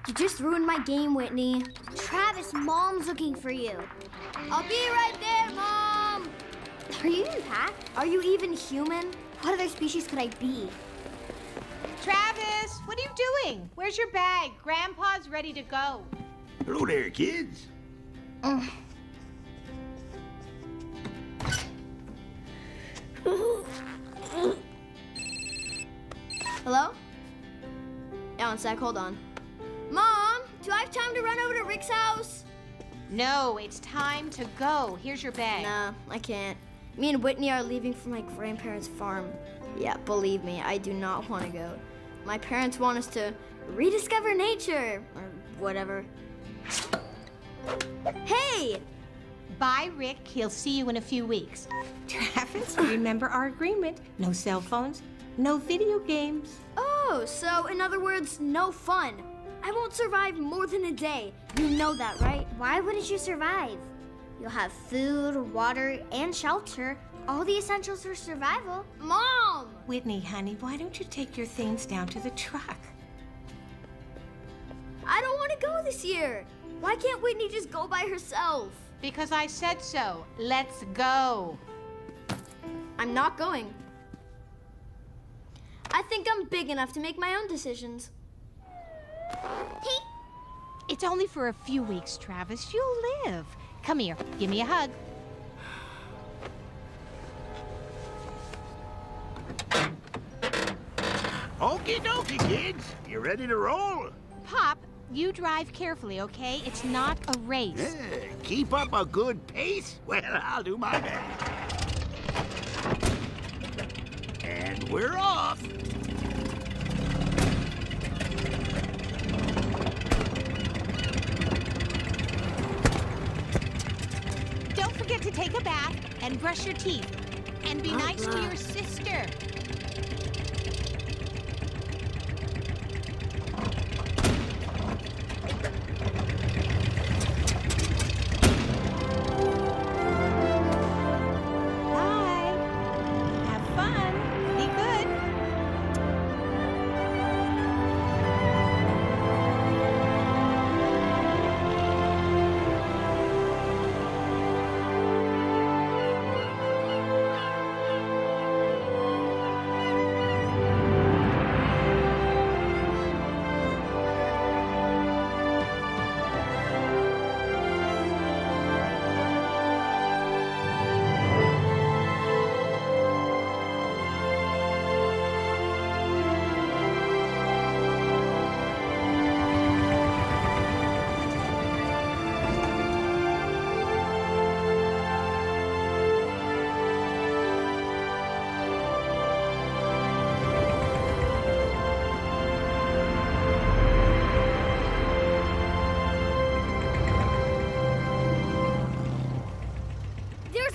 You just ruined my game, Whitney. Travis, Mom's looking for you. I'll be right there, Mom! Are you even packed? Are you even human? What other species could I be? Travis, what are you doing? Where's your bag? Grandpa's ready to go. Hello there, kids. Hello? Yeah, one sec, hold on. Mom, do I have time to run over to Rick's house? No, it's time to go. Here's your bag. Nah, I can't. Me and Whitney are leaving for my grandparents' farm. Yeah, believe me, I do not want to go. My parents want us to rediscover nature, or whatever. Hey! Bye, Rick. He'll see you in a few weeks. Travis, remember our agreement. No cell phones, no video games. Oh, so in other words, no fun. I won't survive more than a day. You know that, right? Why wouldn't you survive? You'll have food, water, and shelter. All the essentials for survival. Mom! Whitney, honey, why don't you take your things down to the truck? I don't want to go this year. Why can't Whitney just go by herself? Because I said so. Let's go. I'm not going. I think I'm big enough to make my own decisions. It's only for a few weeks, Travis. You'll live. Come here. Give me a hug. Okie dokie, kids. You ready to roll? Pop, you drive carefully, okay? It's not a race. Yeah, keep up a good pace? Well, I'll do my best. And we're off. Don't forget to take a bath and brush your teeth. And be nice to your sister.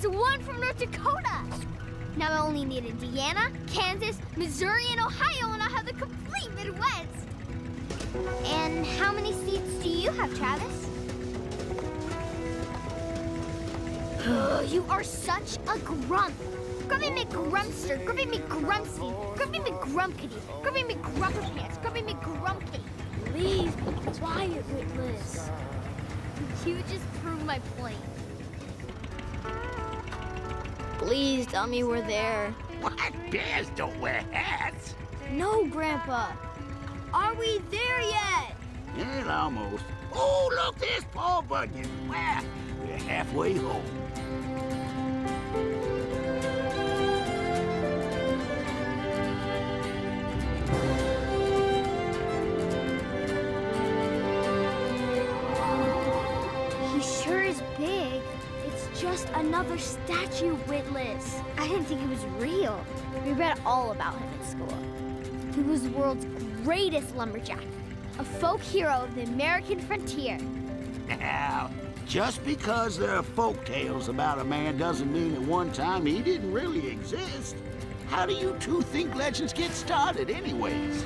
One from North Dakota. Now I only need Indiana, Kansas, Missouri, and Ohio, and I'll have the complete Midwest. And how many seats do you have, Travis? You are such a grump. Grumpy McGrumpster, Grumpy McGrumpsy, Grumpy McGrumpkitty, Grumpy McGrumperpants, Grumpy McGrumpkitty. Please be quiet, Witless. You just proved my point. Please tell me we're there. What? Bears don't wear hats. No, Grandpa. Are we there yet? Well, almost. Oh, look, there's Paul Bunyan. Well, we're halfway home. He sure is big. It's just another statue, Witless. I didn't think he was real. We read all about him in school. He was the world's greatest lumberjack, a folk hero of the American frontier. Now, just because there are folk tales about a man doesn't mean at one time he didn't really exist. How do you two think legends get started anyways?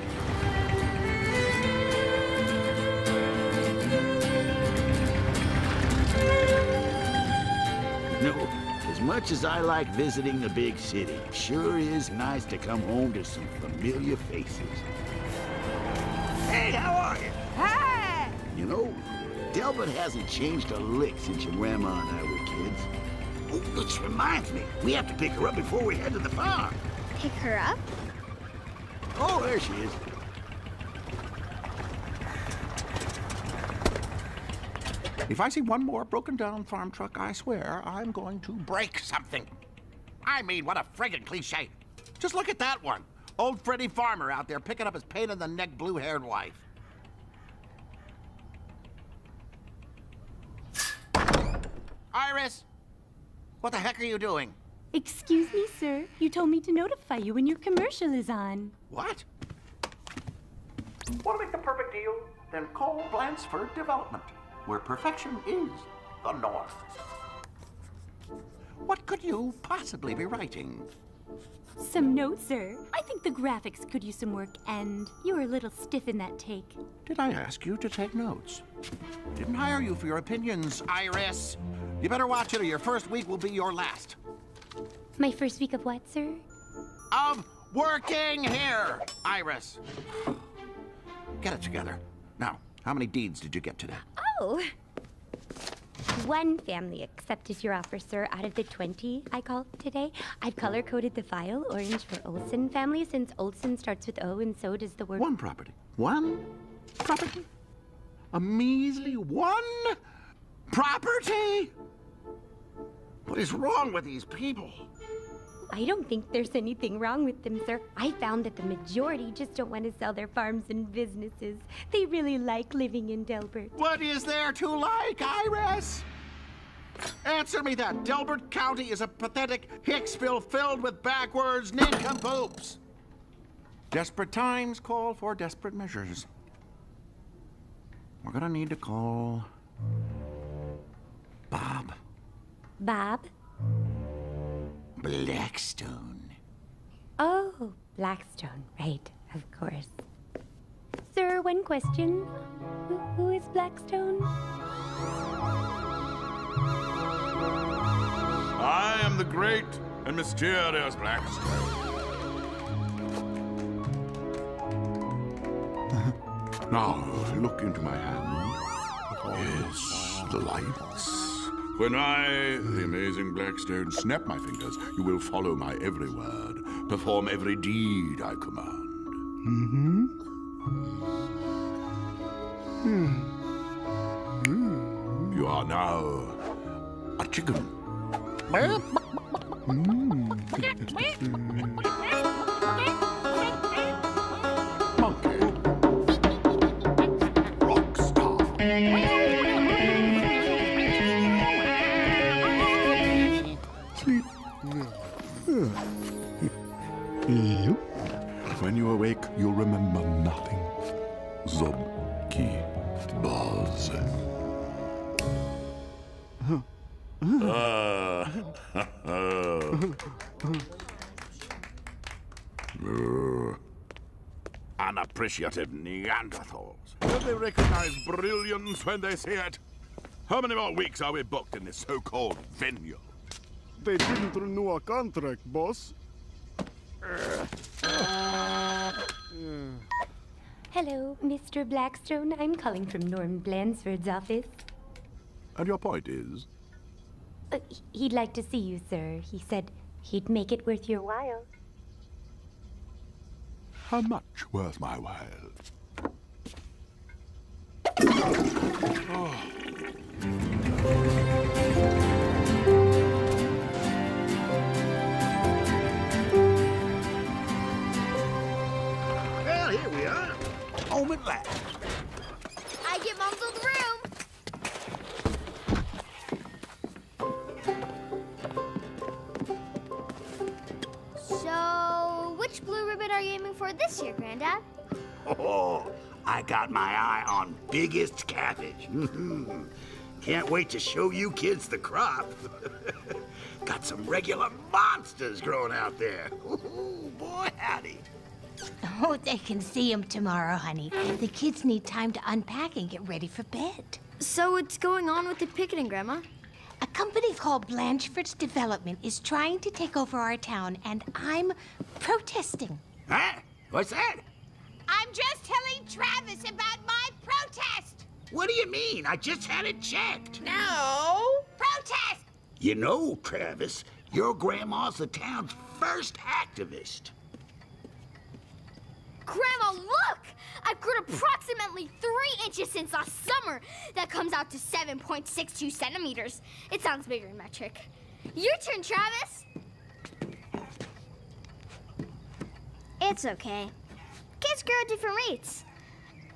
No, as much as I like visiting the big city, it sure is nice to come home to some familiar faces. Hey, how are you? Hey! Delbert hasn't changed a lick since your grandma and I were kids. Oh, which reminds me, we have to pick her up before we head to the farm. Pick her up? Oh, there she is. If I see one more broken-down farm truck, I swear I'm going to break something. I mean, what a friggin' cliche. Just look at that one. Old Freddie Farmer out there picking up his pain-in-the-neck blue-haired wife. Iris! What the heck are you doing? Excuse me, sir. You told me to notify you when your commercial is on. What? Want to make the perfect deal? Then call Blansford Development, where perfection is the norm. What could you possibly be writing? Some notes, sir. I think the graphics could use some work, and you were a little stiff in that take. Did I ask you to take notes? Didn't hire you for your opinions, Iris. You better watch it or your first week will be your last. My first week of what, sir? Of working here, Iris. Get it together. Now, how many deeds did you get today? Oh! One family accepted your offer, sir, out of the 20 I called today. I've color-coded the file orange for Olson family, since Olson starts with O and so does the word... One property. One property? A measly one property? What is wrong with these people? I don't think there's anything wrong with them, sir. I found that the majority just don't want to sell their farms and businesses. They really like living in Delbert. What is there to like, Iris? Answer me that. Delbert County is a pathetic Hicksville filled with backwards nincompoops. Desperate times call for desperate measures. We're gonna need to call Bob. Bob? Blackstone. Oh, Blackstone, right, of course. Sir, one question. Who is Blackstone? I am the great and mysterious Blackstone. Now, look into my hand. Yes, the lights. When I, the amazing Blackstone, snap my fingers, you will follow my every word, perform every deed I command. You are now a chicken. Monkey. Rock star. When you awake, you'll remember nothing. Zobki Baz. Unappreciative Neanderthals. Will they recognize brilliance when they see it? How many more weeks are we booked in this so-called vineyard? They didn't renew our contract, boss. Hello, Mr. Blackstone. I'm calling from Norm Blansford's office. And your point is? He'd like to see you, sir. He said he'd make it worth your while. How much worth my while? Well, here we are. Home at last. I get Mom's old room. So, which blue ribbon are you aiming for this year, Granddad? Oh, I got my eye on biggest cabbage. Can't wait to show you kids the crop. Got some regular monsters growing out there. Ooh, boy, howdy. Oh, they can see him tomorrow, honey. The kids need time to unpack and get ready for bed. So what's going on with the picketing, Grandma? A company called Blanchford's Development is trying to take over our town, and I'm protesting. Huh? What's that? I'm just telling Travis about my protest. What do you mean? I just had it checked. No! Protest! You know, Travis, your grandma's the town's first activist. Grandma, look! I've grown approximately 3 inches since last summer. That comes out to 7.62 centimeters. It sounds bigger in metric. Your turn, Travis. It's okay. Kids grow at different rates.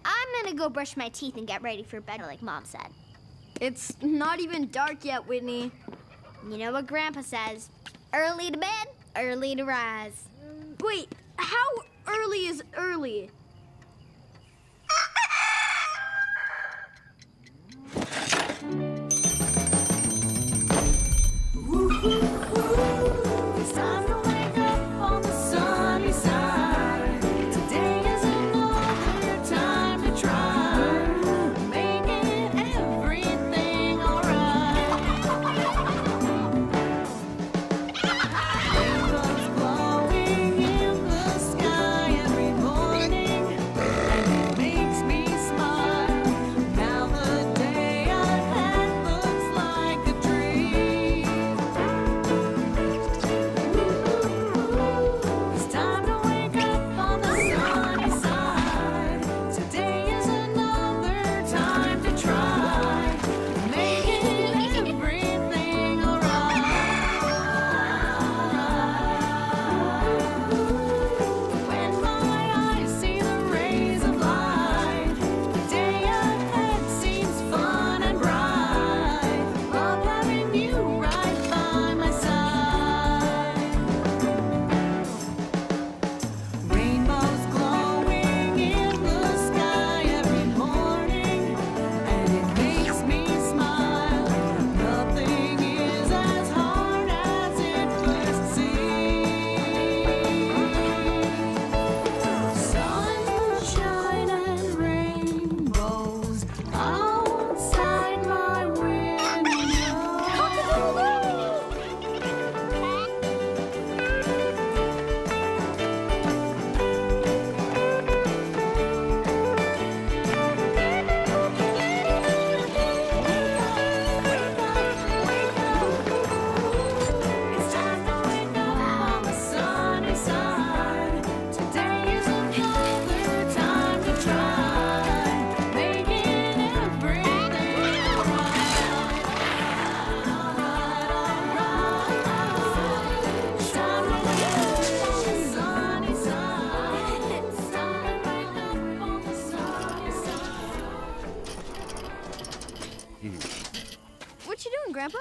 I'm gonna go brush my teeth and get ready for bed like Mom said. It's not even dark yet, Whitney. You know what Grandpa says. Early to bed, early to rise. Wait, how early is early? It's time to wake up on the sunny side. Today is another time to try making everything alright. Rainbows glowing in the sky every morning, and it makes me smile. Now the day ahead looks like a dream. It's time to wake up on the sunny side. Today is another time to try making everything alright. When my eyes see the rays of light, the day ahead seems fun and bright. Love having you right by my side. Rainbows glowing in the sky every morning, and it makes me smile. Nothing is as hard as it could seem. Sunshine and rainbows outside my window. It's time to wake up on the sunny side. Today is another time to try making everything alright. It's time to wake up on the sunny side. It's time to wake up on the sunny side. What you doing, Grandpa?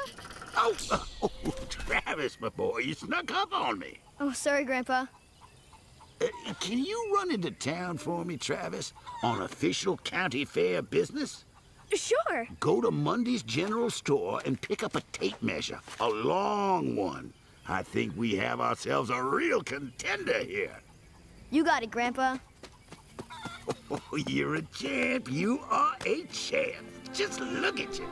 Oh, Travis, my boy, you snuck up on me. Oh, sorry, Grandpa. Can you run into town for me, Travis, on official county fair business? Sure. Go to Monday's general store and pick up a tape measure, a long one. I think we have ourselves a real contender here. You got it, Grandpa. Oh, you're a champ. You are a champ. Just look at you.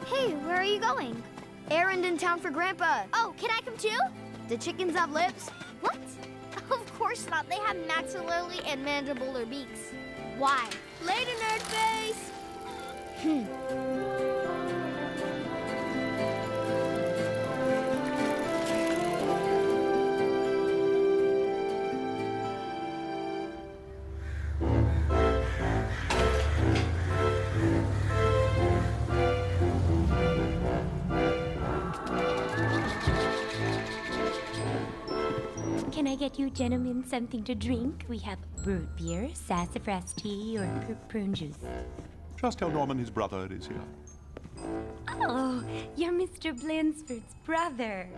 Hey, where are you going? Errand in town for Grandpa. Oh, can I come too? The chickens have lips. What? Of course not. They have maxillary and mandibular beaks. Why? Later, nerd face. Can I get you gentlemen something to drink? We have root beer, sassafras tea, or prune juice. Just tell Norman his brother is here. Oh, you're Mr. Blinsford's brother.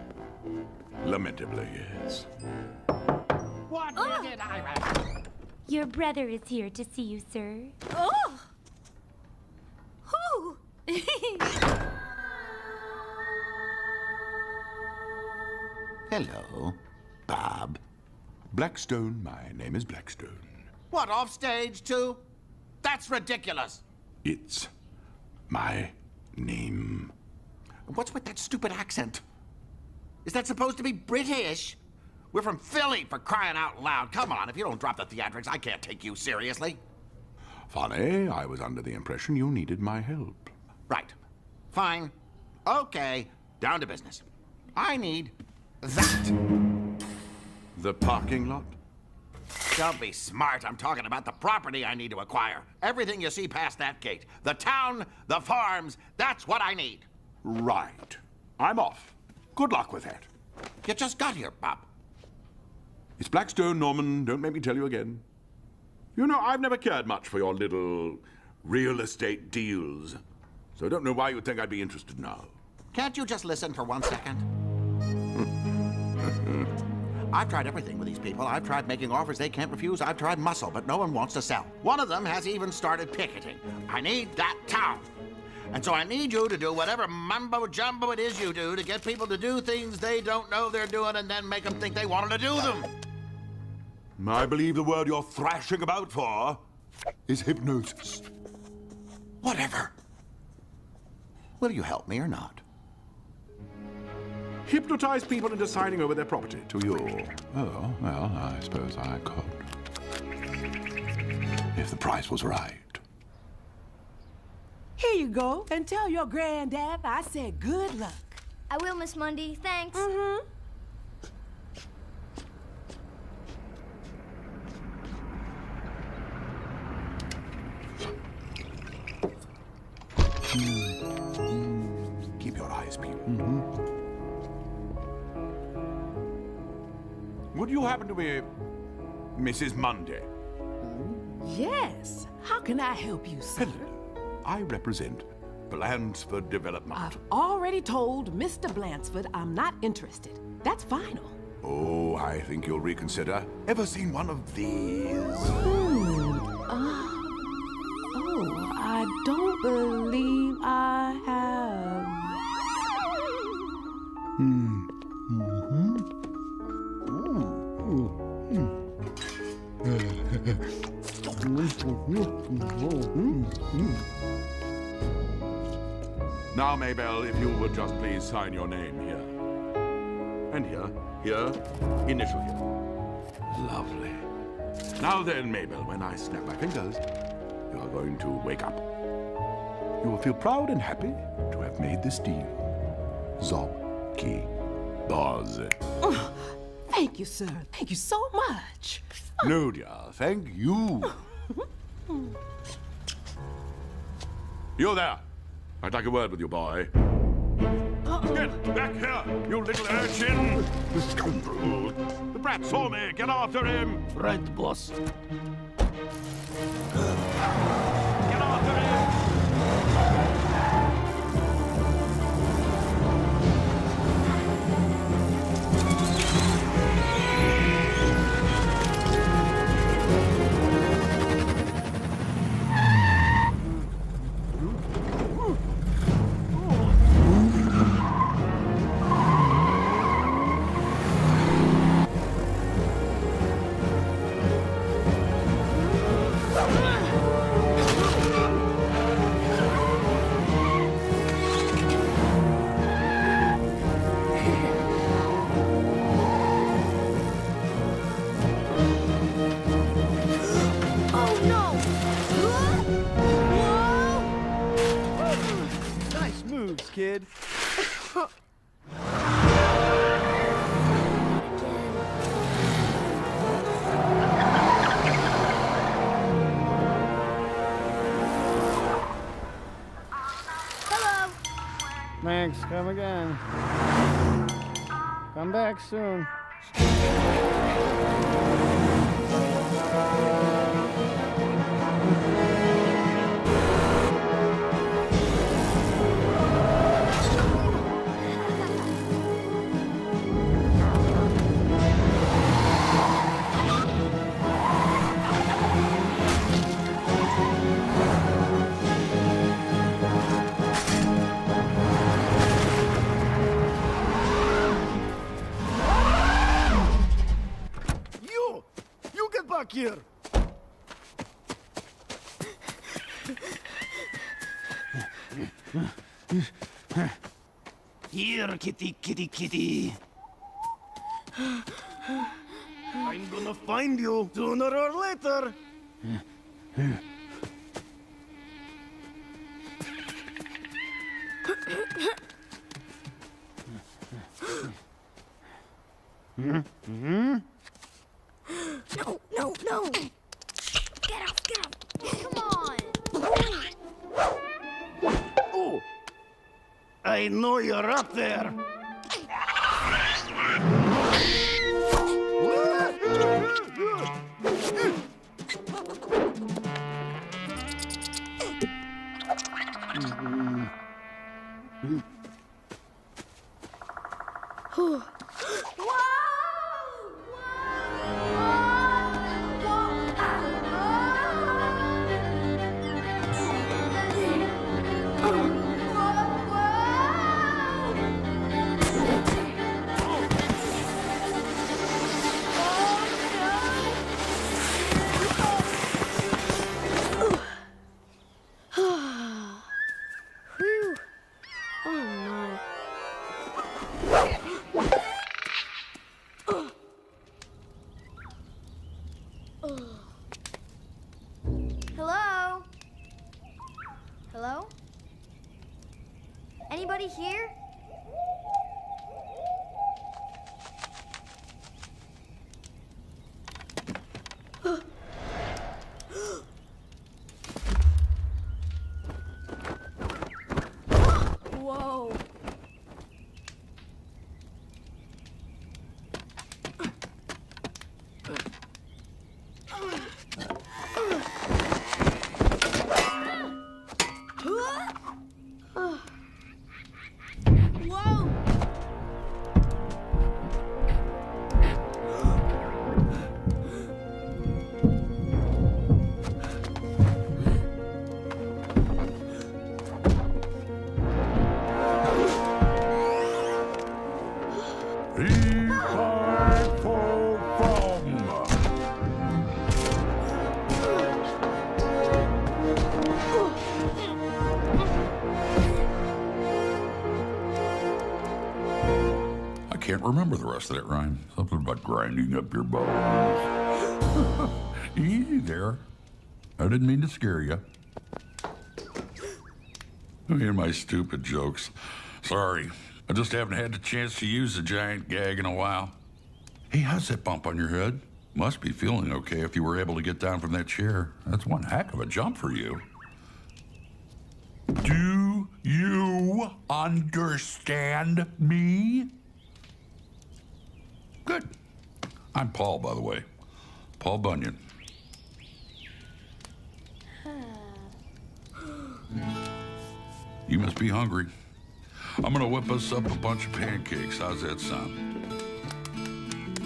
Lamentably, yes. What did I Your brother is here to see you, sir. Oh! Who? Hello, Bob. Blackstone, my name is Blackstone. What, off stage too? That's ridiculous. It's my name. What's with that stupid accent? Is that supposed to be British? We're from Philly, for crying out loud. Come on, if you don't drop the theatrics, I can't take you seriously. Funny, I was under the impression you needed my help. Right. Fine. Okay. Down to business. I need that. The parking lot? Don't be smart. I'm talking about the property I need to acquire. Everything you see past that gate. The town, the farms, that's what I need. Right. I'm off. Good luck with that. You just got here, Bob. It's Blackstone, Norman. Don't make me tell you again. You know, I've never cared much for your little real estate deals. So I don't know why you'd think I'd be interested now. Can't you just listen for 1 second? I've tried everything with these people. I've tried making offers they can't refuse. I've tried muscle, but no one wants to sell. One of them has even started picketing. I need that town. And so I need you to do whatever mumbo-jumbo it is you do to get people to do things they don't know they're doing and then make them think they wanted to do them. I believe the word you're thrashing about for is hypnosis. Whatever. Will you help me or not? Hypnotize people into signing over their property to you. Oh, well, I suppose I could. If the price was right. Here you go, and tell your granddad I said good luck. I will, Miss Mundy. Thanks. Keep your eyes peeled. Would you happen to be Mrs. Mundy? Yes. How can I help you, sir? Hello. I represent Blansford Development. I've already told Mr. Blansford I'm not interested. That's final. Oh, I think you'll reconsider. Ever seen one of these? Oh, I don't believe I have. Now, Maybelle, if you would just please sign your name here. And here, initial here. Lovely. Now then, Maybelle, when I snap my fingers, you are going to wake up. You will feel proud and happy to have made this deal. Zob ki boz. Thank you, sir. Thank you so much. No, dear, thank you. You there. I'd like a word with you, boy. Get back here, you little urchin! The scoundrel! The brat saw me! Get after him! Right, boss. Get after him! Kid. Hello. Thanks, come again. Come back soon. You get back here! Here, kitty, kitty, kitty. I'm gonna find you sooner or later. I know you're up there. Whew. Oh my. Hello? Hello? Anybody here? Whoa. Whoa. I can't remember the rest of that rhyme. Something about grinding up your bones. Easy there. I didn't mean to scare you. Me and my stupid jokes. Sorry. I just haven't had the chance to use the giant gag in a while. Hey, how's that bump on your head? Must be feeling okay if you were able to get down from that chair. That's one heck of a jump for you. Do you understand me? Good. I'm Paul, by the way. Paul Bunyan. You must be hungry. I'm gonna whip us up a bunch of pancakes. How's that sound?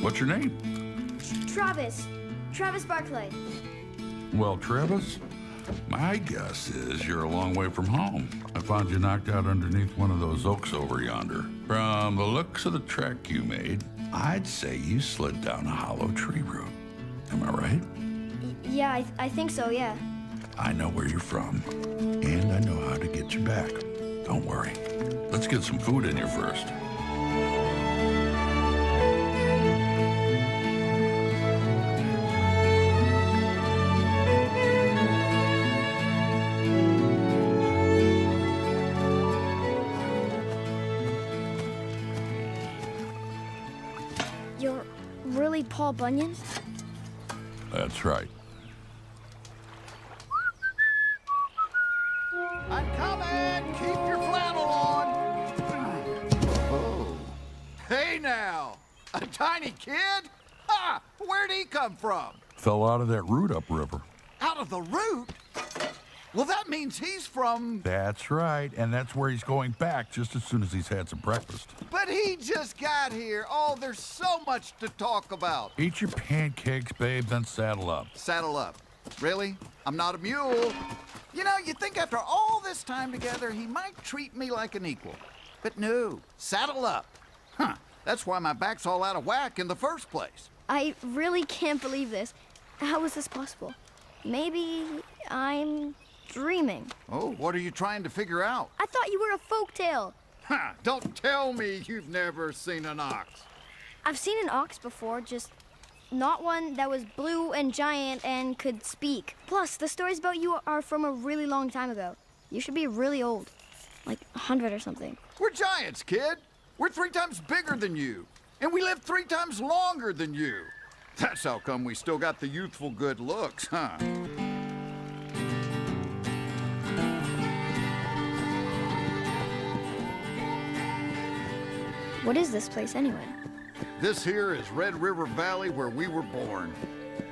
What's your name? Travis. Travis Barclay. Well, Travis, my guess is you're a long way from home. I found you knocked out underneath one of those oaks over yonder. From the looks of the track you made, I'd say you slid down a hollow tree root. Am I right? Yeah, I think so, yeah. I know where you're from, and I know how to get you back. Don't worry. Let's get some food in you first. You're really Paul Bunyan? That's right. I'm coming! Keep your flannel on! Oh. Hey now! A tiny kid? Ha! Where'd he come from? Fell out of that root upriver. Out of the root? Well, that means he's from... That's right, and that's where he's going back just as soon as he's had some breakfast. But he just got here. Oh, there's so much to talk about. Eat your pancakes, babe, then saddle up. Saddle up. Really? I'm not a mule. You know, you'd think after all this time together, he might treat me like an equal. But no, saddle up. Huh, that's why my back's all out of whack in the first place. I really can't believe this. How is this possible? Maybe I'm dreaming. Oh, what are you trying to figure out? I thought you were a folktale. Ha! Don't tell me you've never seen an ox. I've seen an ox before, just not one that was blue and giant and could speak. Plus, the stories about you are from a really long time ago. You should be really old, like 100 or something. We're giants, kid. We're 3 times bigger than you. And we live 3 times longer than you. That's how come we still got the youthful good looks, huh? What is this place anyway? This here is Red River Valley where we were born.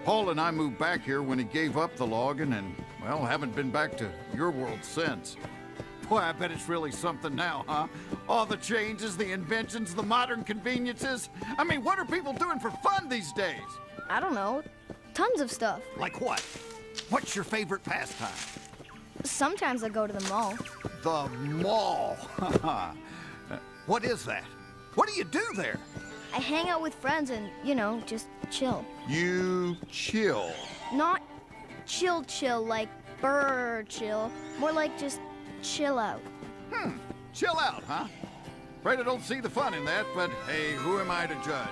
Paul and I moved back here when he gave up the logging and, well, haven't been back to your world since. Boy, I bet it's really something now, huh? All the changes, the inventions, the modern conveniences. I mean, what are people doing for fun these days? I don't know. Tons of stuff. Like what? What's your favorite pastime? Sometimes I go to the mall. The mall. What is that? What do you do there? I hang out with friends and, you know, just chill. You chill. Not chill like bird chill. More like just chill out. Chill out, huh? Afraid I don't see the fun in that, but hey, who am I to judge?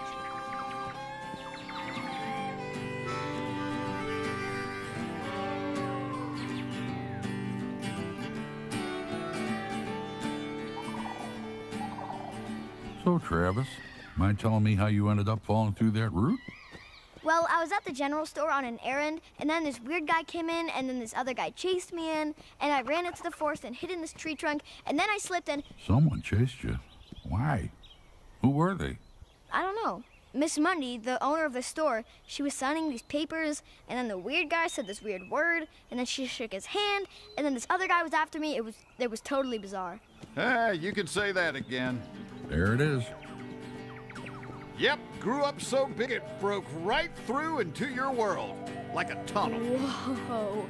So, Travis, mind telling me how you ended up falling through that route? Well, I was at the general store on an errand, and then this weird guy came in, and then this other guy chased me in, and I ran into the forest and hid in this tree trunk, and then I slipped and... Someone chased you. Why? Who were they? I don't know. Miss Mundy, the owner of the store, she was signing these papers, and then the weird guy said this weird word, and then she shook his hand, and then this other guy was after me. It was totally bizarre. You can say that again. There it is. Yep, grew up so big it broke right through into your world, like a tunnel. Whoa.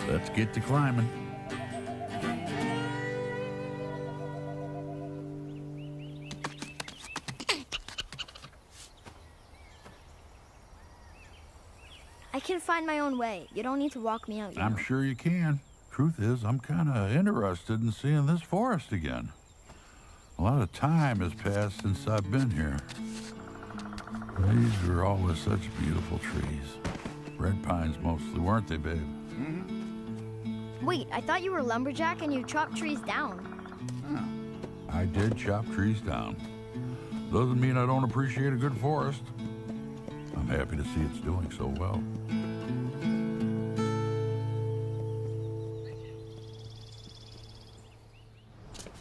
Let's get to climbing. I can find my own way. You don't need to walk me out. You I'm know. sure you can. Truth is, I'm kind of interested in seeing this forest again. A lot of time has passed since I've been here. These were always such beautiful trees. Red pines mostly, weren't they, babe? Wait, I thought you were a lumberjack and you chopped trees down. I did chop trees down. Doesn't mean I don't appreciate a good forest. I'm happy to see it's doing so well.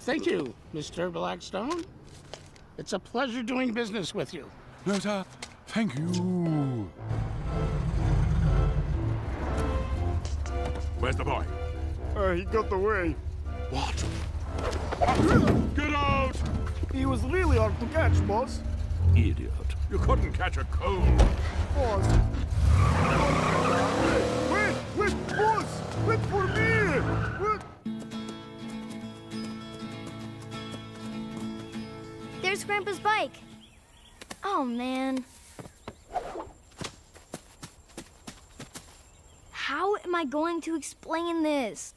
Thank you, Mr. Blackstone. It's a pleasure doing business with you. No, sir. Thank you. Where's the boy? He got away. What? Get out! He was really hard to catch, boss. Idiot. You couldn't catch a cold. Boss. Wait, boss! Wait for me! Wait. There's Grandpa's bike. Oh, man. How am I going to explain this?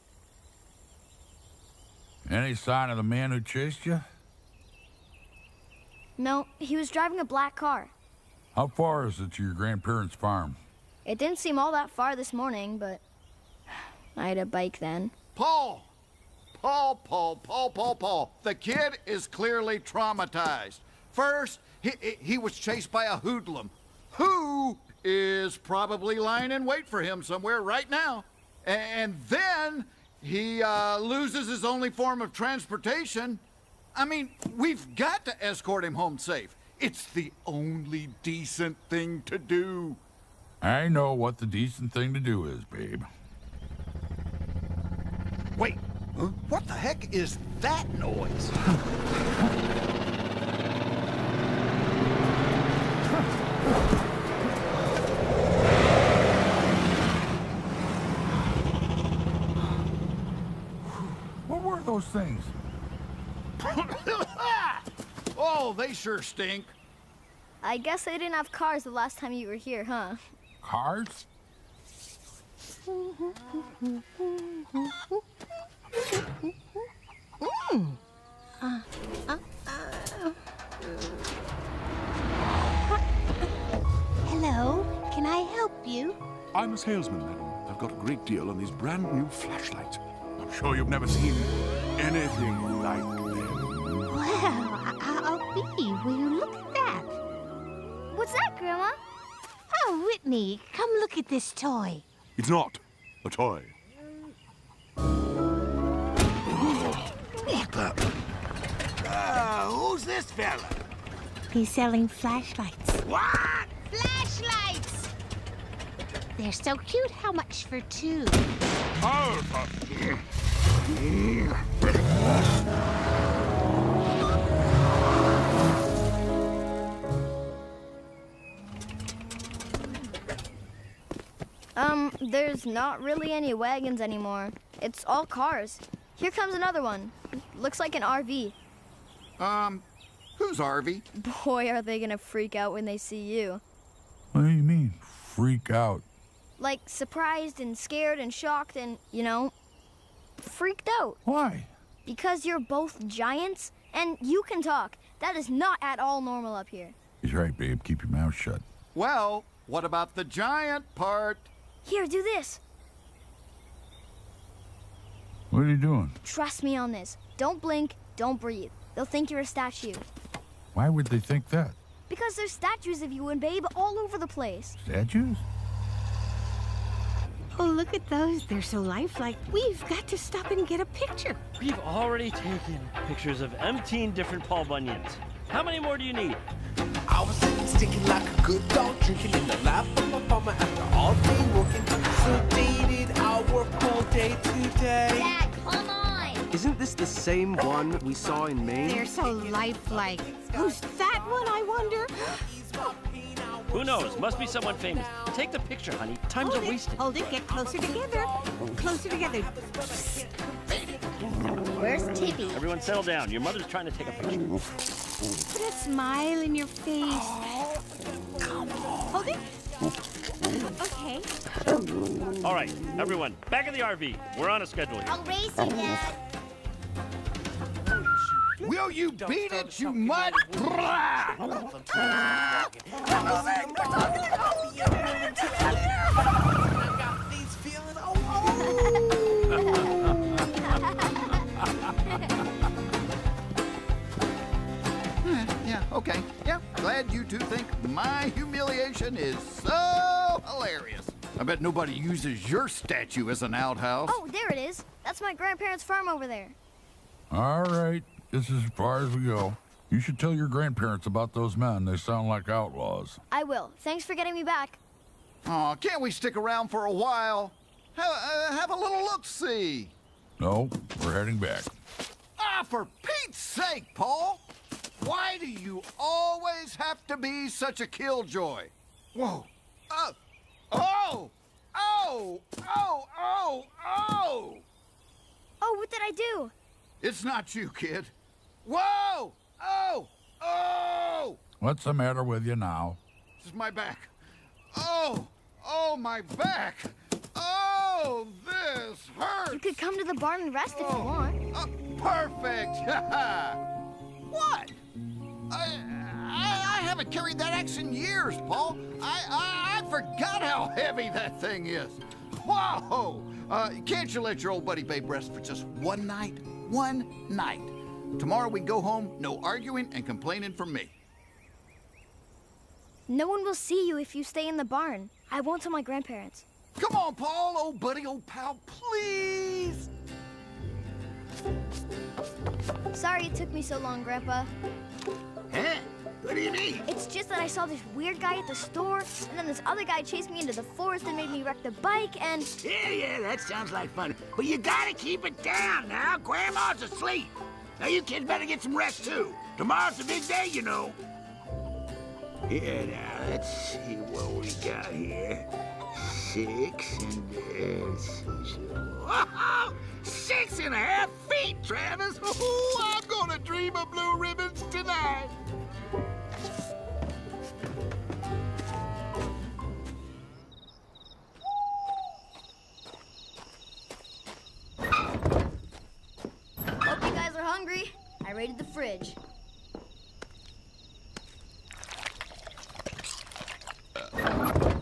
Any sign of the man who chased you? No, he was driving a black car. How far is it to your grandparents' farm? It didn't seem all that far this morning, but I had a bike then. Paul! Paul. The kid is clearly traumatized. First, he was chased by a hoodlum, who is probably lying in wait for him somewhere right now. And then he loses his only form of transportation. I mean, we've got to escort him home safe. It's the only decent thing to do. I know what the decent thing to do is, babe. Wait, what the heck is that noise? What were those things? Oh, they sure stink. I guess they didn't have cars the last time you were here, huh? Cars? Hello, can I help you? I'm a salesman, madam. I've got a great deal on these brand new flashlights. I'm sure you've never seen anything like them. Well, I'll be. Will you look at that? What's that, Grandma? Oh, Whitney, come look at this toy. It's not a toy. What the? Who's this fella? He's selling flashlights. What? Flashlights! They're so cute. How much for two? There's not really any wagons anymore. It's all cars. Here comes another one. Looks like an RV. Who's RV? Boy, are they gonna freak out when they see you. What do you mean, freak out? Like, surprised and scared and shocked and, you know, freaked out. Why? Because you're both giants and you can talk. That is not at all normal up here. He's right, babe. Keep your mouth shut. Well, what about the giant part? Here, do this. What are you doing? Trust me on this. Don't blink, don't breathe. They'll think you're a statue. Why would they think that? Because there's statues of you and Babe all over the place. Statues? Oh, look at those. They're so lifelike. We've got to stop and get a picture. We've already taken pictures of 18 different Paul Bunyans. How many more do you need? I was sticking like a good dog, drinking in the lap of my mama after all day working. So dated, I work all day today. Dad, come on! Isn't this the same one we saw in Maine? They're so lifelike. Who's that one, I wonder? Who knows? Must be someone famous. Take the picture, honey. Time's Hold a it, wasted. hold it. Get closer together. Closer together. Where's Tippy? Everyone settle down. Your mother's trying to take a picture. Put a smile in your face. Hold it. Okay. All right, everyone, back in the RV. We're on a schedule here. I'll race you, Dad. Will you beat it, you mutt? Yeah, okay. Yeah, glad you two think my humiliation is so hilarious. I bet nobody uses your statue as an outhouse. Oh, there it is. That's my grandparents' farm over there. All right, this is as far as we go. You should tell your grandparents about those men. They sound like outlaws. I will. Thanks for getting me back. Aw, can't we stick around for a while? Have a little look-see. No, we're heading back. Ah, for Pete's sake, Paul! Why do you always have to be such a killjoy? Whoa. Oh! Oh! Oh! Oh! Oh, what did I do? It's not you, kid. Whoa! Oh! Oh! What's the matter with you now? This is my back. Oh! Oh, my back! Oh, this hurts! You could come to the barn and rest if you want. Perfect! What? I haven't carried that axe in years, Paul. I forgot how heavy that thing is. Whoa! Can't you let your old buddy Babe rest for just one night? One night. Tomorrow we go home, no arguing and complaining from me. No one will see you if you stay in the barn. I won't tell my grandparents. Come on, Paul, old buddy, old pal, please. Sorry it took me so long, Grandpa. Huh? What do you mean? It's just that I saw this weird guy at the store, and then this other guy chased me into the forest and made me wreck the bike, and... Yeah, that sounds like fun. But you gotta keep it down now. Grandma's asleep. Now you kids better get some rest, too. Tomorrow's a big day, you know. Yeah, now, let's see what we got here. 6 and... 6.5 feet, Travis! Oh, I'm gonna dream of blue ribbons tonight! Hope you guys are hungry. I raided the fridge.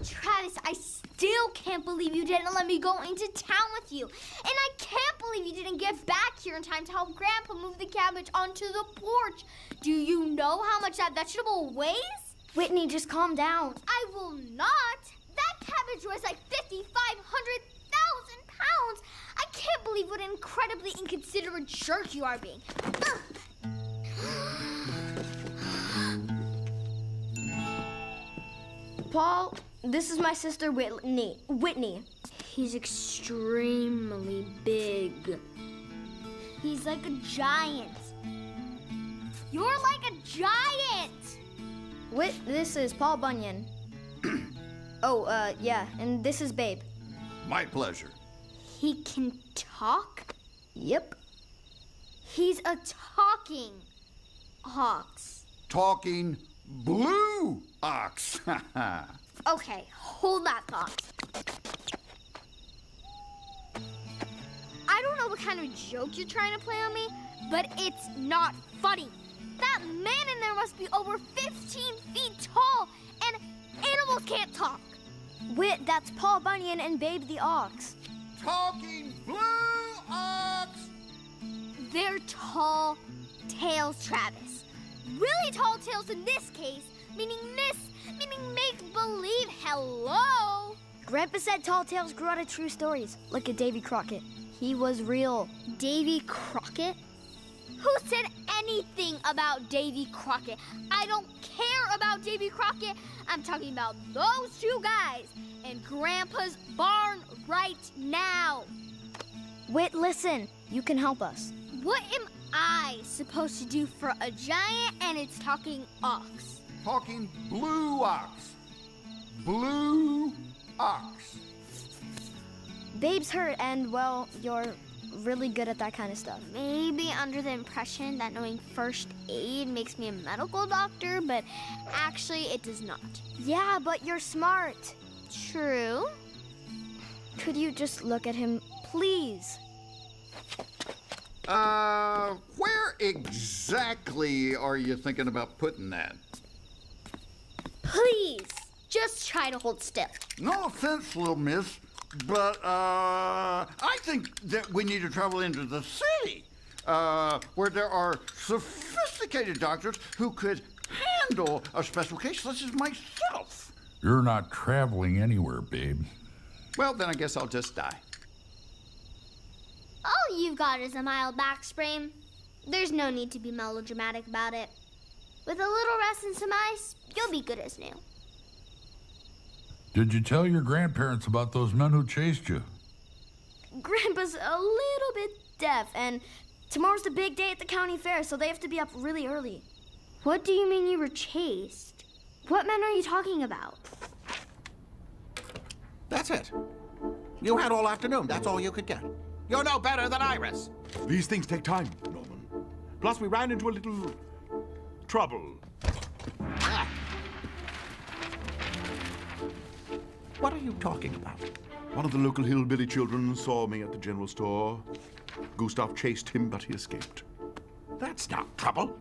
Travis, I still can't believe you didn't let me go into town with you. And I can't believe you didn't get back here in time to help Grandpa move the cabbage onto the porch. Do you know how much that vegetable weighs? Whitney, just calm down. I will not. That cabbage weighs like 5,500,000 pounds. I can't believe what an incredibly inconsiderate jerk you are being. Paul, this is my sister Whitney. He's extremely big. He's like a giant. You're like a giant! This is Paul Bunyan. Yeah, and this is Babe. My pleasure. He can talk? Yep. He's a talking ox. Talking blue ox. Okay, hold that thought. I don't know what kind of joke you're trying to play on me, but it's not funny. That man in there must be over 15 feet tall, and animals can't talk. Whit, that's Paul Bunyan and Babe the ox. Talking blue ox! They're tall tales, Travis. Really tall tales in this case, meaning make-believe. Hello? Grandpa said tall tales grew out of true stories, like a Davy Crockett. He was real. Davy Crockett? Who said anything about Davy Crockett? I don't care about Davy Crockett. I'm talking about those two guys in Grandpa's barn right now. Whit, listen. You can help us. What am I supposed to do for a giant and its talking ox? Talking blue ox. Blue ox. Babe's hurt, and, well, you're really good at that kind of stuff. Maybe under the impression that knowing first aid makes me a medical doctor, but actually it does not. Yeah, but you're smart. True. Could you just look at him, please? Where exactly are you thinking about putting that? Please, just try to hold still. No offense, little miss, but I think that we need to travel into the city, where there are sophisticated doctors who could handle a special case such as myself. You're not traveling anywhere, Babe. Well, then I guess I'll just die. All you've got is a mild back sprain. There's no need to be melodramatic about it. With a little rest and some ice, you'll be good as new. Did you tell your grandparents about those men who chased you? Grandpa's a little bit deaf, and tomorrow's the big day at the county fair, so they have to be up really early. What do you mean you were chased? What men are you talking about? That's it. You had all afternoon. That's all you could get. You're no better than Iris. These things take time, Norman. Plus, we ran into a little trouble. What are you talking about? One of the local hillbilly children saw me at the general store. Gustav chased him, but he escaped. That's not trouble.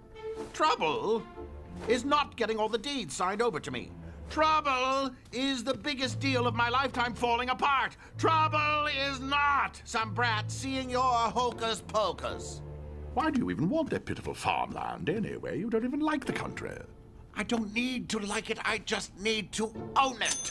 Trouble is not getting all the deeds signed over to me. Trouble is the biggest deal of my lifetime falling apart. Trouble is not some brat seeing your hocus pocus. Why do you even want that pitiful farmland anyway? You don't even like the country. I don't need to like it, I just need to own it.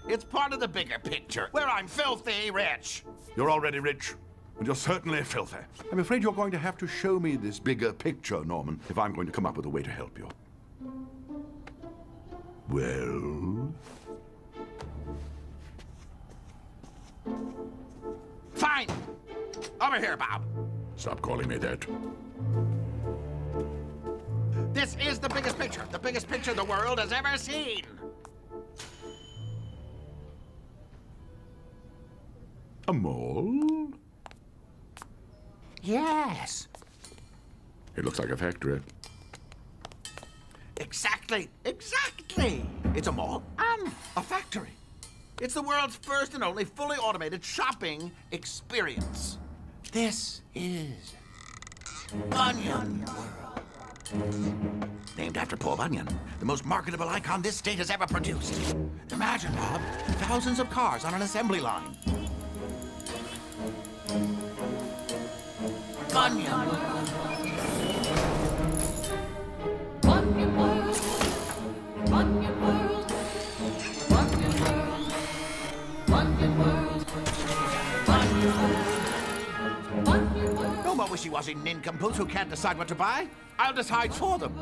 It's part of the bigger picture, where I'm filthy rich. You're already rich, and you're certainly filthy. I'm afraid you're going to have to show me this bigger picture, Norman, if I'm going to come up with a way to help you. Well? Fine. Over here, Bob. Stop calling me that. This is the biggest picture the world has ever seen. A mall? Yes. It looks like a factory. Exactly. It's a mall and a factory. It's the world's first and only fully automated shopping experience. This is Bunyan World. Named after Paul Bunyan, the most marketable icon this state has ever produced. Imagine, Bob, thousands of cars on an assembly line. Bunyan World. Bunyan World. Bunyan World. Bunyan World. Bunyan World. Bunyan World. Bunyan World. No more wishy-washy nincompoops who can't decide what to buy. I'll decide for them.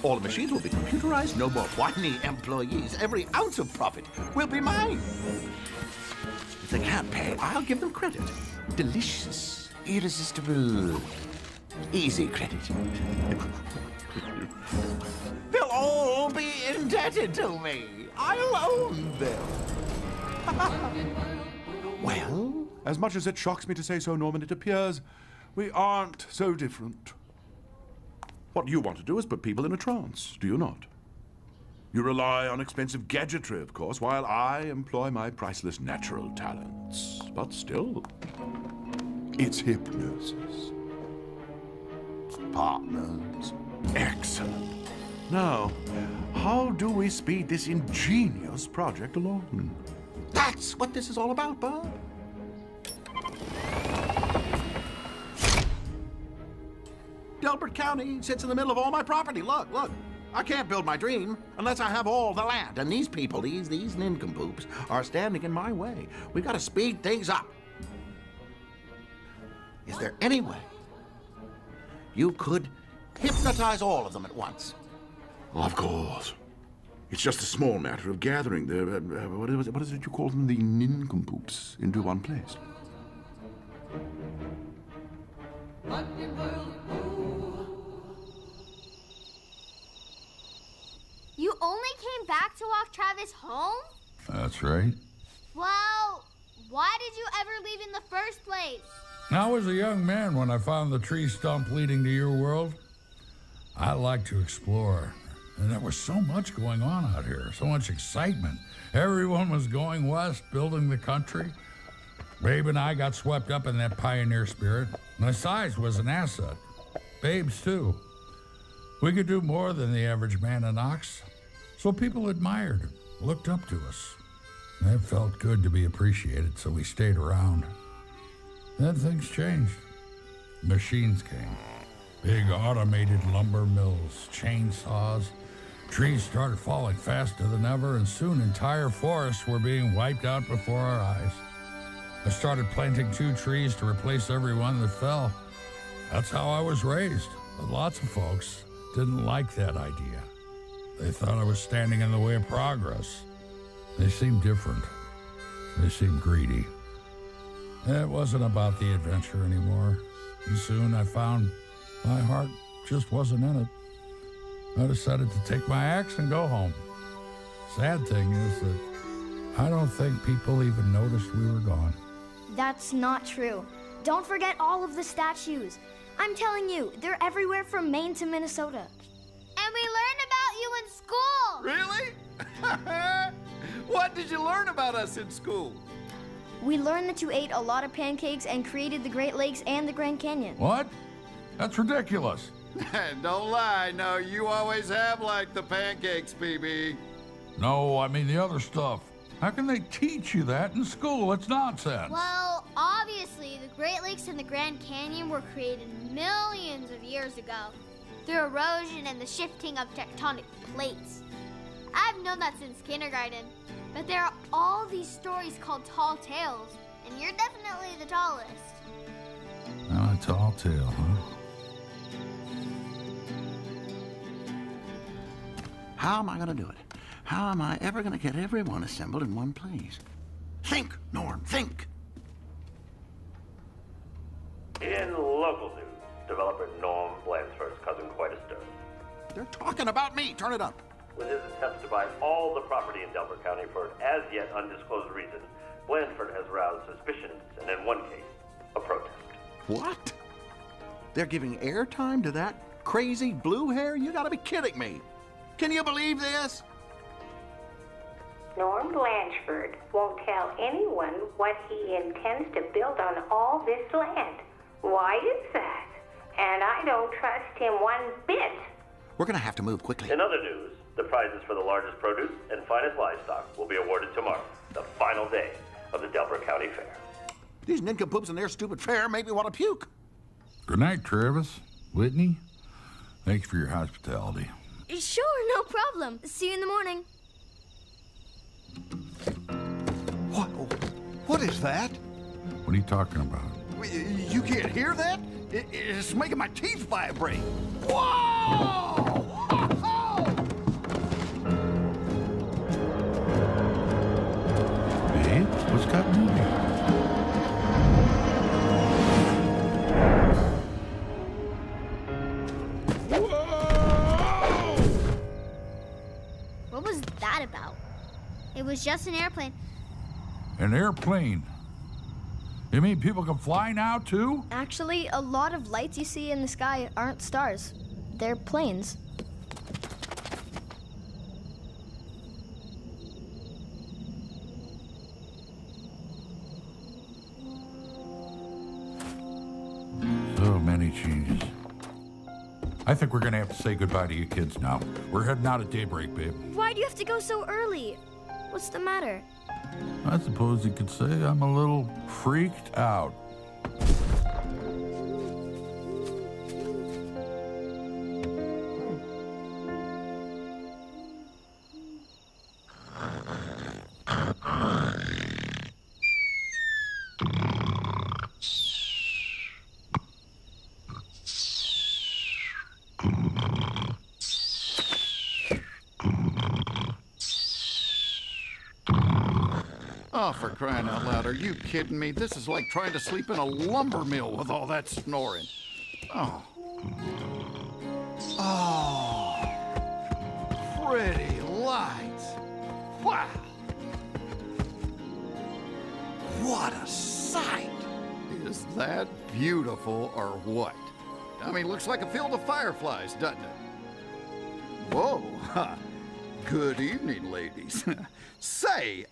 All the machines will be computerized, no more whiny employees. Every ounce of profit will be mine. If they can't pay, I'll give them credit. Delicious, irresistible, easy credit. They'll all be indebted to me. I'll own them. Well, as much as it shocks me to say so, Norman, it appears we aren't so different. What you want to do is put people in a trance, do you not? You rely on expensive gadgetry, of course, while I employ my priceless natural talents. But still, it's hypnosis. Partners. Excellent. Now, how do we speed this ingenious project along? That's what this is all about, Bob. Delbert County sits in the middle of all my property. Look, look. I can't build my dream unless I have all the land. And these people, these nincompoops, are standing in my way. We've got to speed things up. Is there any way you could hypnotize all of them at once? Of course. It's just a small matter of gathering the, what is it you call them? The nincompoops into one place. You only came back to walk Travis home? That's right. Well, why did you ever leave in the first place? I was a young man when I found the tree stump leading to your world. I like to explore. And there was so much going on out here, so much excitement. Everyone was going west, building the country. Babe and I got swept up in that pioneer spirit. My size was an asset. Babe's too. We could do more than the average man in Ox. So people admired, looked up to us. It felt good to be appreciated, so we stayed around. Then things changed. Machines came. Big automated lumber mills, chainsaws. Trees started falling faster than ever, and soon entire forests were being wiped out before our eyes. I started planting 2 trees to replace every one that fell. That's how I was raised. But lots of folks didn't like that idea. They thought I was standing in the way of progress. They seemed different. They seemed greedy. It wasn't about the adventure anymore. And soon I found my heart just wasn't in it. I decided to take my axe and go home. Sad thing is that I don't think people even noticed we were gone. That's not true. Don't forget all of the statues. I'm telling you, they're everywhere from Maine to Minnesota. And we learned about you in school! Really? What did you learn about us in school? We learned that you ate a lot of pancakes and created the Great Lakes and the Grand Canyon. What? That's ridiculous. Don't lie. No, you always have liked the pancakes, BB. No, I mean the other stuff. How can they teach you that in school? It's nonsense. Well, obviously, the Great Lakes and the Grand Canyon were created millions of years ago through erosion and the shifting of tectonic plates. I've known that since kindergarten, but there are all these stories called tall tales, and you're definitely the tallest. A tall tale, huh? How am I going to do it? How am I ever going to get everyone assembled in one place? Think, Norm, think. In local news, developer Norm Blansford's causing quite a stir. They're talking about me. Turn it up. With his attempts to buy all the property in Delbert County for an as-yet undisclosed reason, Blansford has roused suspicions and, in one case, a protest. What? They're giving airtime to that crazy blue hair? You gotta be kidding me. Can you believe this? Norm Blanchford won't tell anyone what he intends to build on all this land. Why is that? And I don't trust him one bit. We're gonna have to move quickly. In other news, the prizes for the largest produce and finest livestock will be awarded tomorrow, the final day of the Delbert County Fair. These nincompoops and their stupid fair make me want to puke. Good night, Travis. Whitney, thanks for your hospitality. Sure, no problem. See you in the morning. What is that? What are you talking about? You can't hear that? It's making my teeth vibrate. Whoa! that movie. What was that about? It was just an airplane. An airplane? You mean people can fly now, too? Actually, a lot of lights you see in the sky aren't stars. They're planes. So many changes. I think we're gonna have to say goodbye to you kids now. We're heading out at daybreak, babe. Why do you have to go so early? What's the matter? I suppose you could say I'm a little freaked out. Oh, for crying out loud, are you kidding me? This is like trying to sleep in a lumber mill with all that snoring. Oh. Oh. Pretty lights. Wow. What a sight. Is that beautiful or what? I mean, looks like a field of fireflies, doesn't it? Whoa. Good evening, ladies. Say,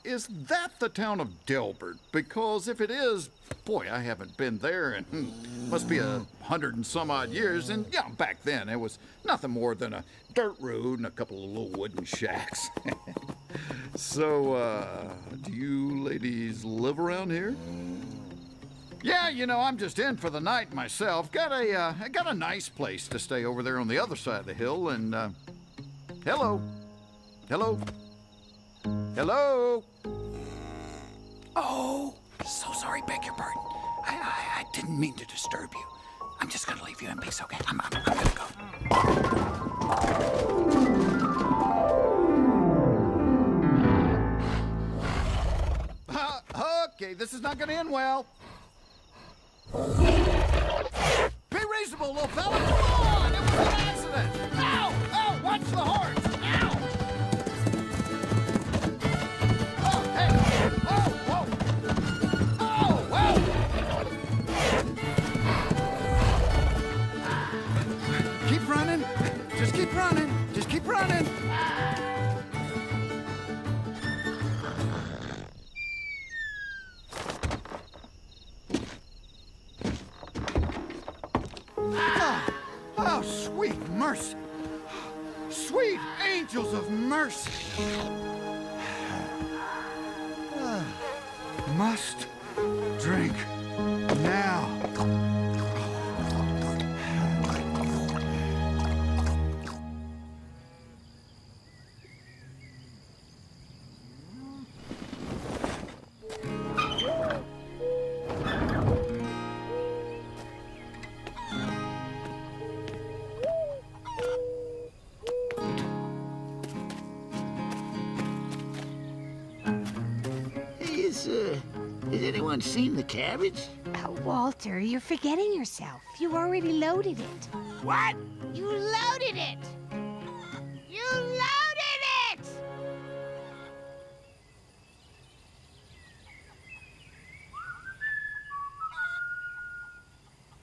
is that the town of Delbert? Because if it is, boy, I haven't been there in, must be 100 and some odd years. And yeah, back then it was nothing more than a dirt road and a couple of little wooden shacks. So, do you ladies live around here? Yeah, you know, I'm just in for the night myself. Got a nice place to stay over there on the other side of the hill. And hello. Hello? Hello? Oh, so sorry, beg your pardon. I didn't mean to disturb you. I'm just gonna leave you in peace, okay? I'm gonna go. Okay, this is not gonna end well. Be reasonable, little fella. Come on, it was an accident. Ow! Ow! Watch the horns! Ow! Keep running. Just keep running. Just keep running. Oh, sweet mercy. Sweet angels of mercy. Must drink now. Has anyone seen the cabbage? Walter, you're forgetting yourself. You already loaded it. What? You loaded it! You loaded it!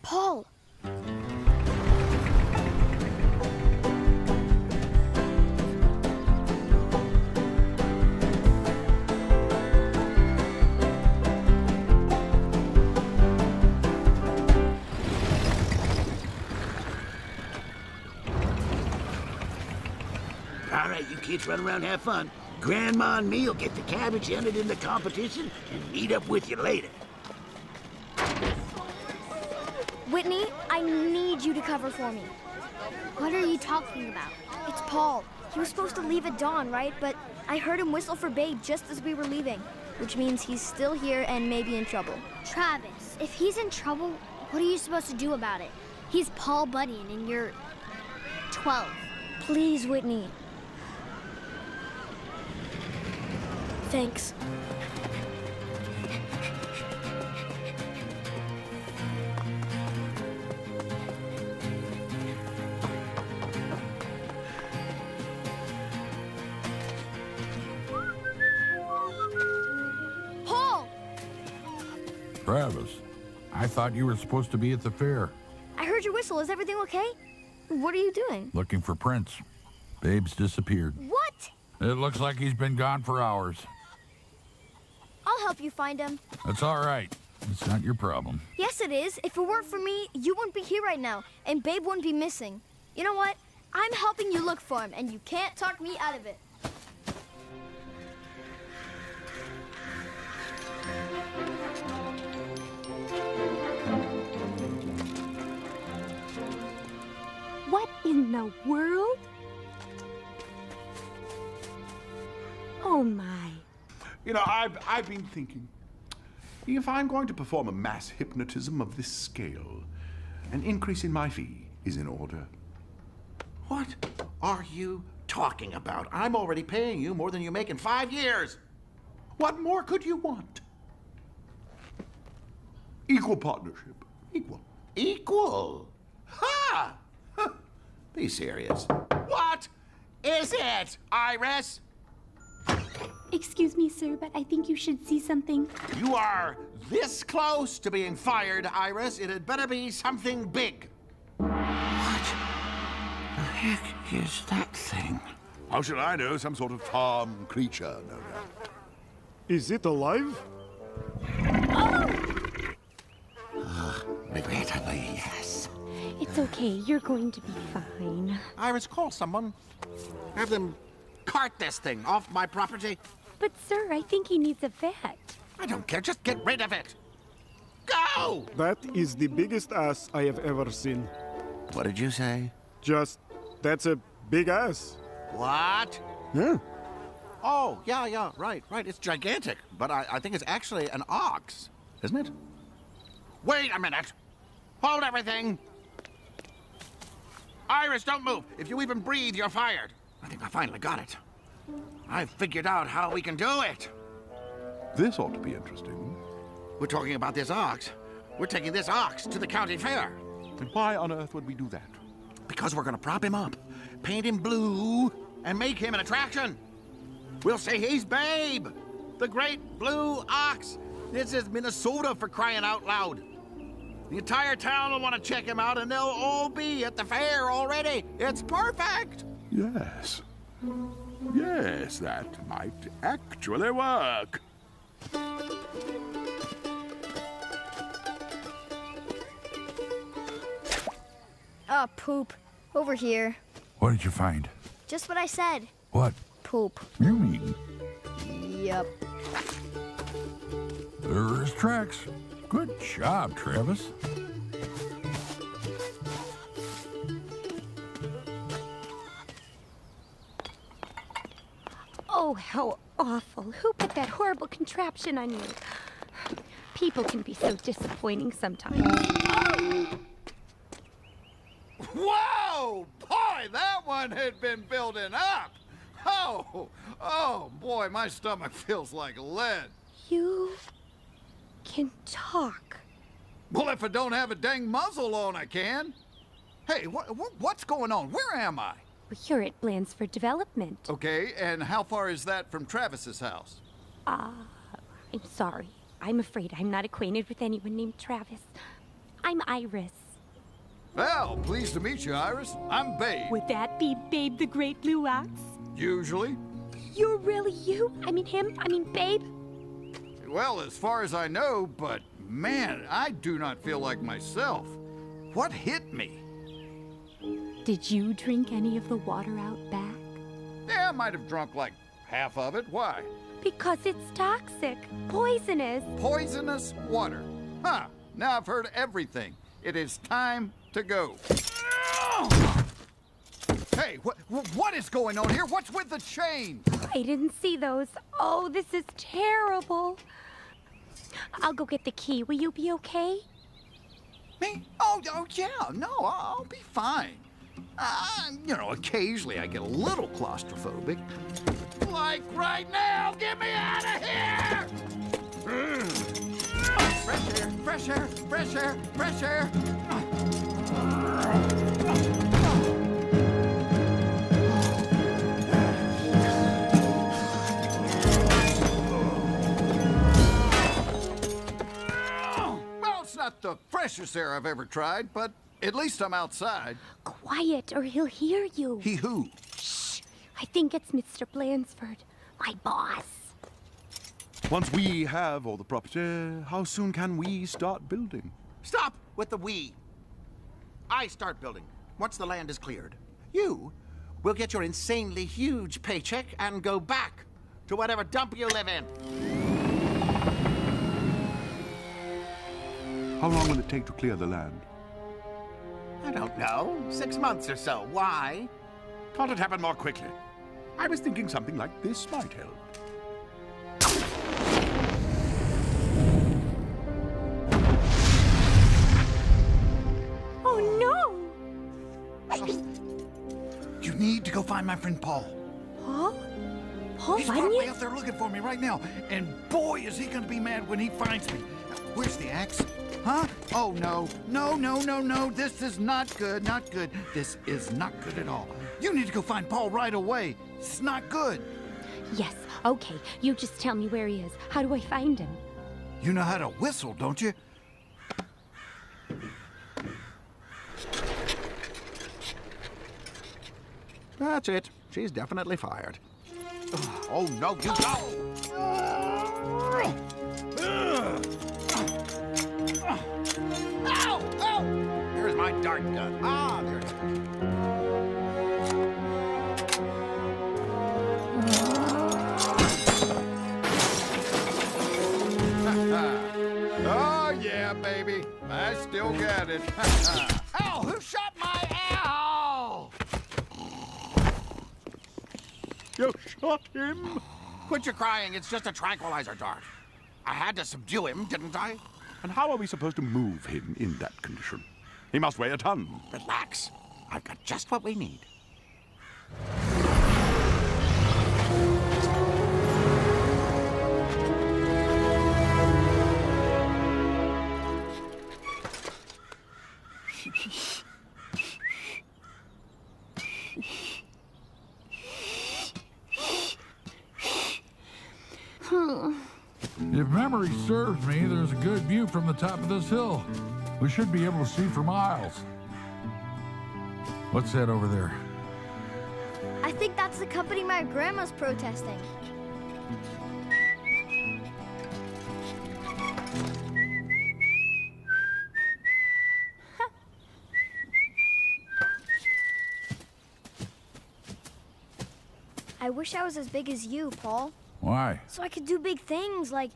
Paul! All right, you kids run around, have fun. Grandma and me will get the cabbage entered in the competition and meet up with you later. Whitney, I need you to cover for me. What are you talking about? It's Paul. He was supposed to leave at dawn, right? But I heard him whistle for Babe just as we were leaving, which means he's still here and maybe in trouble. Travis, if he's in trouble, what are you supposed to do about it? He's Paul Bunyan and you're 12. Please, Whitney. Thanks. Travis, I thought you were supposed to be at the fair. I heard your whistle. Is everything okay? What are you doing? Looking for Prince. Babe's disappeared. What? It looks like he's been gone for hours. I'll help you find him. That's all right. It's not your problem. Yes, it is. If it weren't for me, you wouldn't be here right now, and Babe wouldn't be missing. You know what? I'm helping you look for him, and you can't talk me out of it. What in the world? Oh, my. You know, I've been thinking, if I'm going to perform a mass hypnotism of this scale, an increase in my fee is in order. What are you talking about? I'm already paying you more than you make in 5 years. What more could you want? Equal partnership. Equal. Equal? Ha! Huh. Be serious. What is it, Iris? Excuse me, sir, but I think you should see something. You are this close to being fired, Iris. It had better be something big. What the heck is that thing? How should I know? Some sort of farm creature, no doubt. Is it alive? Regrettably, yes. It's okay. You're going to be fine. Iris, call someone. Have them cart this thing off my property. But, sir, I think he needs a vet. I don't care. Just get rid of it. Go! That is the biggest ass I have ever seen. What did you say? Just, that's a big ass. What? Yeah. Oh, yeah, right. It's gigantic. But I think it's actually an ox, isn't it? Wait a minute. Hold everything. Iris, don't move. If you even breathe, you're fired. I think I finally got it. I've figured out how we can do it. This ought to be interesting. We're talking about this ox. We're taking this ox to the county fair. And why on earth would we do that? Because we're gonna prop him up, paint him blue, and make him an attraction. We'll say he's Babe, the great blue ox. This is Minnesota, for crying out loud. The entire town will want to check him out, and they'll all be at the fair already. It's perfect. Yes. Yes, that might actually work. Ah, poop. Over here. What did you find? Just what I said. What? Poop. You mean? Yep. There's tracks. Good job, Travis. Oh, how awful. Who put that horrible contraption on you? People can be so disappointing sometimes. Whoa! Boy, that one had been building up. Oh, boy, my stomach feels like lead. You can talk. Well, if I don't have a dang muzzle on, I can. Hey, what's going on? Where am I? Well, you're at Blansford Development. Okay, and how far is that from Travis's house? I'm sorry. I'm afraid I'm not acquainted with anyone named Travis. I'm Iris. Well, pleased to meet you, Iris. I'm Babe. Would that be Babe the Great Blue Ox? Usually. You're really you? I mean him? I mean Babe? Well, as far as I know, but man, I do not feel like myself. What hit me? Did you drink any of the water out back? Yeah, I might have drunk like half of it. Why? Because it's toxic. Poisonous. Poisonous water. Huh. Now I've heard everything. It is time to go. Hey, what is going on here? What's with the chain? I didn't see those. Oh, this is terrible. I'll go get the key. Will you be okay? Me? Oh yeah. No, I'll be fine. Occasionally I get a little claustrophobic. Like right now, get me out of here! Fresh air, fresh air, fresh air, fresh air. not the freshest air I've ever tried, but at least I'm outside. Quiet, or he'll hear you. He who? Shh. I think it's Mr. Blansford, my boss. Once we have all the property, how soon can we start building? Stop with the we. I start building once the land is cleared. You will get your insanely huge paycheck and go back to whatever dump you live in. How long will it take to clear the land? I don't know. 6 months or so. Why? Can't it happen more quickly? I was thinking something like this might help. Oh, no! You need to go find my friend Paul. Paul? Paul He's Bunyan? probably out there looking for me right now. And boy, is he going to be mad when he finds me. Where's the axe? Huh? Oh, no. No. This is not good. Not good. This is not good at all. You need to go find Paul right away. It's not good. Yes, okay. You just tell me where he is. How do I find him? You know how to whistle, don't you? That's it. She's definitely fired. Oh, no, you don't! Ow! Ow! Here's my dart gun. Ah, there's it. Oh, yeah, baby. I still got it. Ow! Who shot my owl? You shot him? Quit your crying. It's just a tranquilizer dart. I had to subdue him, didn't I? And how are we supposed to move him in that condition? He must weigh a ton. Relax. I've got just what we need. If memory serves me, there's a good view from the top of this hill. We should be able to see for miles. What's that over there? I think that's the company my grandma's protesting. I wish I was as big as you, Paul. Why? So I could do big things like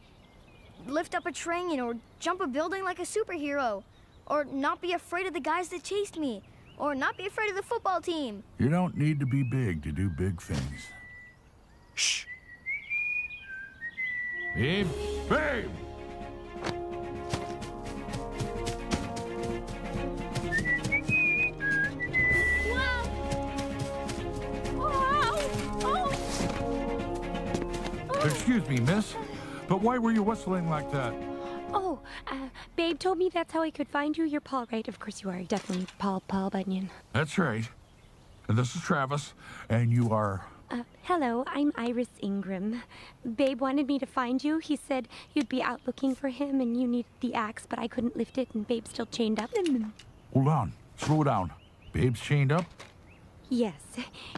lift up a train or jump a building like a superhero. Or not be afraid of the guys that chased me. Or not be afraid of the football team. You don't need to be big to do big things. Shh. Babe? Babe! Excuse me, miss, but why were you whistling like that? Oh, Babe told me that's how I could find you. You're Paul, right? Of course you are. Definitely Paul Bunyan. That's right. And this is Travis, and you are... Hello, I'm Iris Ingram. Babe wanted me to find you. He said you'd be out looking for him and you needed the axe, but I couldn't lift it and Babe's still chained up. Hold on. Slow down. Babe's chained up? Yes,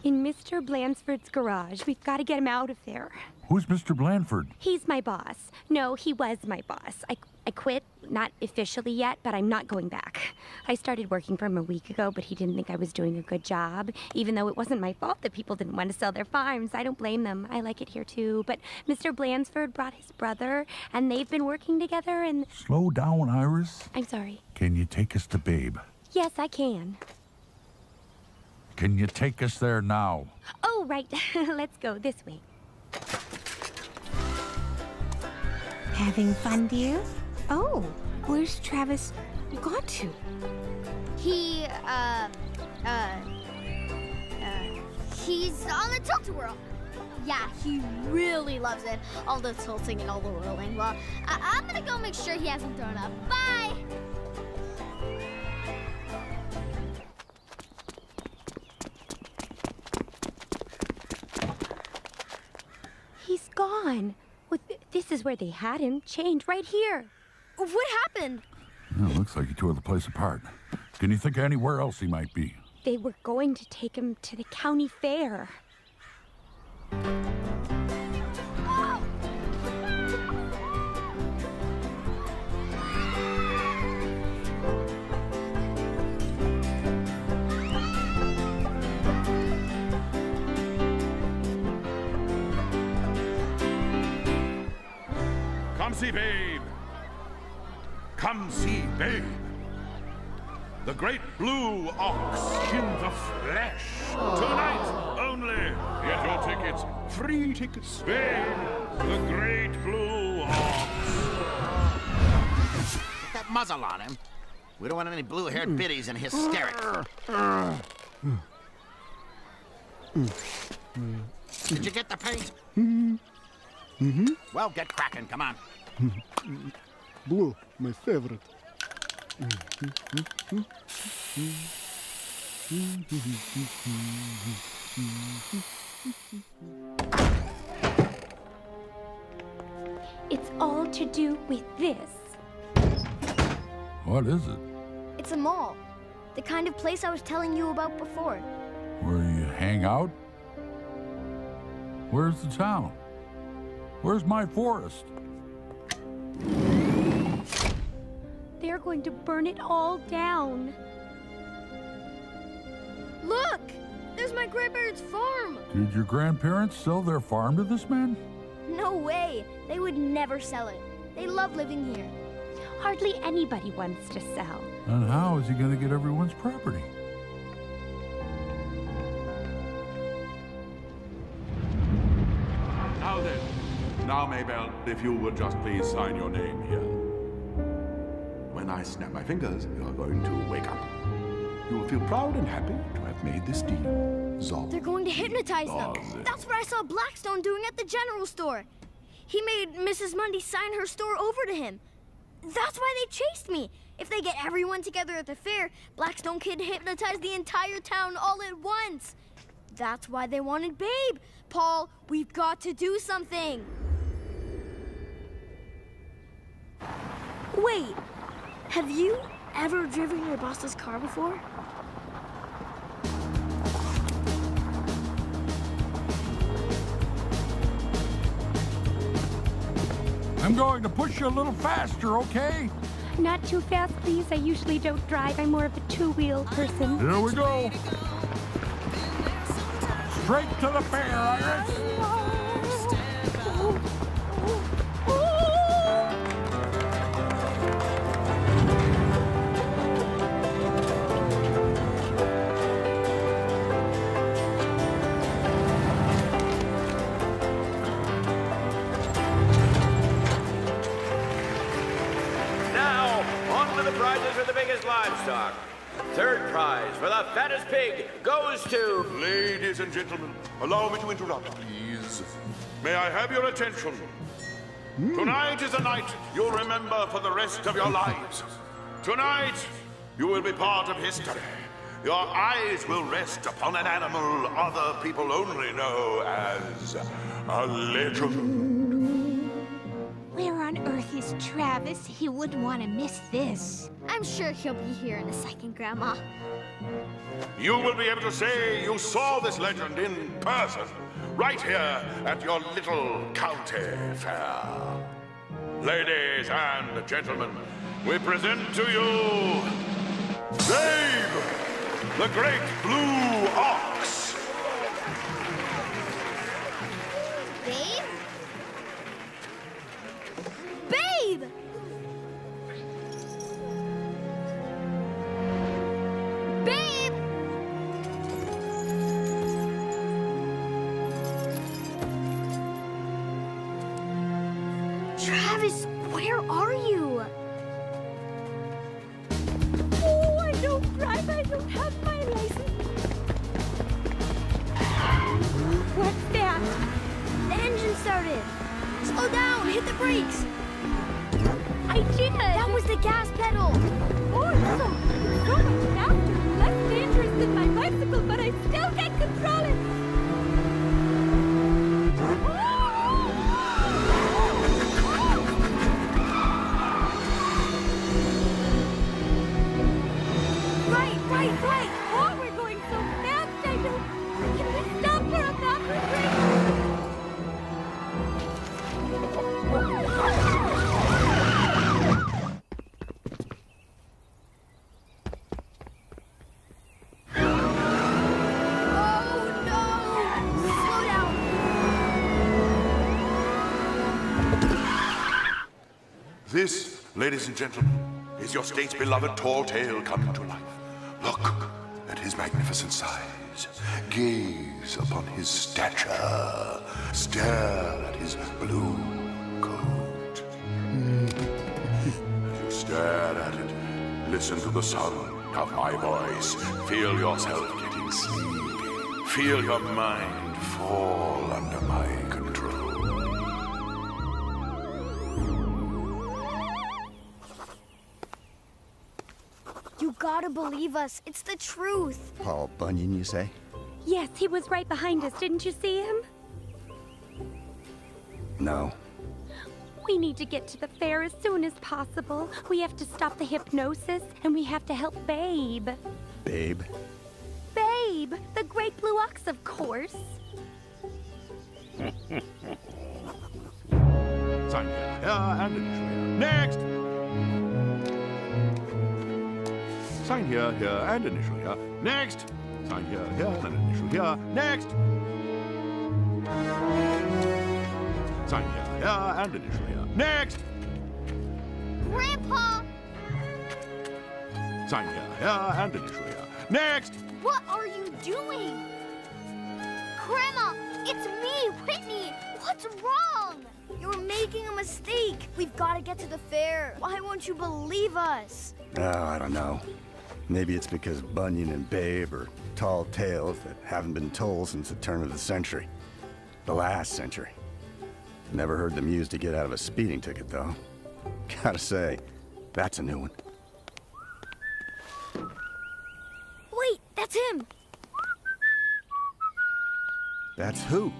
in Mr. Blansford's garage. We've got to get him out of there. Who's Mr. Blandford? He's my boss. No, he was my boss. I quit, not officially yet, but I'm not going back. I started working for him a week ago, but he didn't think I was doing a good job, even though it wasn't my fault that people didn't want to sell their farms. I don't blame them. I like it here too. But Mr. Blansford brought his brother, and they've been working together, and... Slow down, Iris. I'm sorry. Can you take us to Babe? Yes, I can. Can you take us there now? Oh, right. Let's go this way. Having fun, dear? Oh, where's Travis gone to? He's on the tilt-a-whirl. Yeah, he really loves it. All the tilting and all the whirling. Well, I'm gonna go make sure he hasn't thrown up. Bye! He's gone. Well, this is where they had him, chained right here. What happened? Oh, Looks like he tore the place apart. Can you think of anywhere else he might be? They were going to take him to the county fair. Come see Babe. Come see Babe. The great blue ox in the flesh. Tonight only. Get your tickets. Free tickets. Babe, the great blue ox. Put that muzzle on him. We don't want any blue-haired biddies in hysterics. Did you get the paint? Mm-hmm. Well, get cracking. Come on. Blue, my favorite. It's all to do with this. What is it? It's a mall. The kind of place I was telling you about before. Where you hang out? Where's the town? Where's my forest? They're going to burn it all down. Look! There's my grandparents' farm! Did your grandparents sell their farm to this man? No way! They would never sell it. They love living here. Hardly anybody wants to sell. And how is he going to get everyone's property? Now then. Now, Maybelle, if you would just please sign your name here. When I snap my fingers, you're going to wake up. You will feel proud and happy to have made this deal. So. They're going to hypnotize them. That's what I saw Blackstone doing at the general store. He made Mrs. Mundy sign her store over to him. That's why they chased me. If they get everyone together at the fair, Blackstone can hypnotize the entire town all at once. That's why they wanted Babe. Paul, we've got to do something. Wait, have you ever driven your boss's car before? I'm going to push you a little faster, okay? Not too fast, please. I usually don't drive. I'm more of a two-wheel person. Here we go. Straight to the fair, Iris. Now, on to the prizes for the biggest livestock. Third prize for the fattest pig goes to... Ladies and gentlemen, allow me to interrupt, please. May I have your attention? Tonight is a night you'll remember for the rest of your lives. Tonight, you will be part of history. Your eyes will rest upon an animal other people only know as a legend. Where on earth is Travis? He wouldn't want to miss this. I'm sure he'll be here in a second, Grandma. You will be able to say you saw this legend in person, right here at your little county fair. Ladies and gentlemen, we present to you Babe, the great blue ox. Babe? Babe! Babe! Travis, where are you? Oh, I don't drive. I don't have my license. What's that? The engine started. Slow down, hit the brakes. I did. That was the gas pedal. Oh, it's so much faster, less dangerous than my bicycle, but I still can't control it. This, ladies and gentlemen, is your state's beloved tall tale coming to life. Look at his magnificent size. Gaze upon his stature. Stare at his blue coat. As you stare at it, listen to the sound of my voice. Feel yourself getting sleepy. Feel your mind fall under my control. You gotta believe us. It's the truth. Paul Bunyan, you say? Yes, he was right behind us. Didn't you see him? No. We need to get to the fair as soon as possible. We have to stop the hypnosis, and we have to help Babe. Babe? Babe! The great blue ox, of course. Sign here, and initial here. Next! Sign here, and initial here. Next! Sign here, and initial here. Next! Sign here, and initial here. Next! Grandpa! Sign here, and initial here. Next! What are you doing? Grandma, it's me, Whitney. What's wrong? You're making a mistake. We've got to get to the fair. Why won't you believe us? Oh, I don't know. Maybe it's because Bunyan and Babe are tall tales that haven't been told since the turn of the century. The last century. Never heard them used to get out of a speeding ticket, though. Gotta say, that's a new one. Wait, that's him. That's who?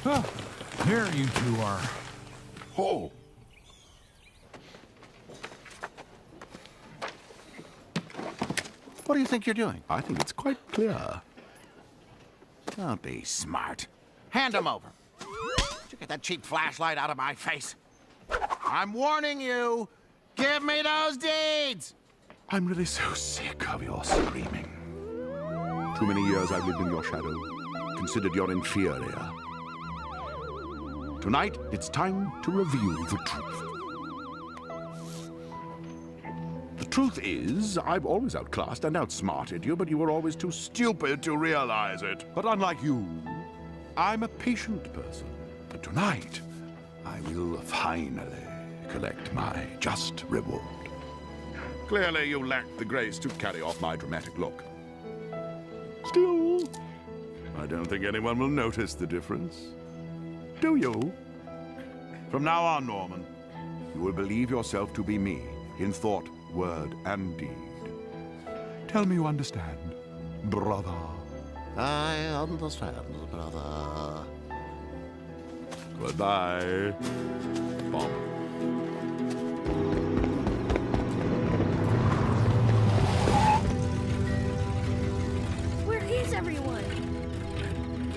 Oh, here you two are. Oh. What do you think you're doing? I think it's quite clear. Don't be smart. Hand him over. Did you get that cheap flashlight out of my face? I'm warning you. Give me those deeds! I'm really so sick of your screaming. Too many years I've lived in your shadow, considered your inferior. Tonight, it's time to reveal the truth. The truth is, I've always outclassed and outsmarted you, but you were always too stupid to realize it. But unlike you, I'm a patient person. And tonight, I will finally collect my just reward. Clearly, you lack the grace to carry off my dramatic look. Still, I don't think anyone will notice the difference. Do you? From now on, Norman, you will believe yourself to be me in thought, word, and deed. Tell me you understand, brother. I understand, brother. Goodbye, Bob. Where is everyone?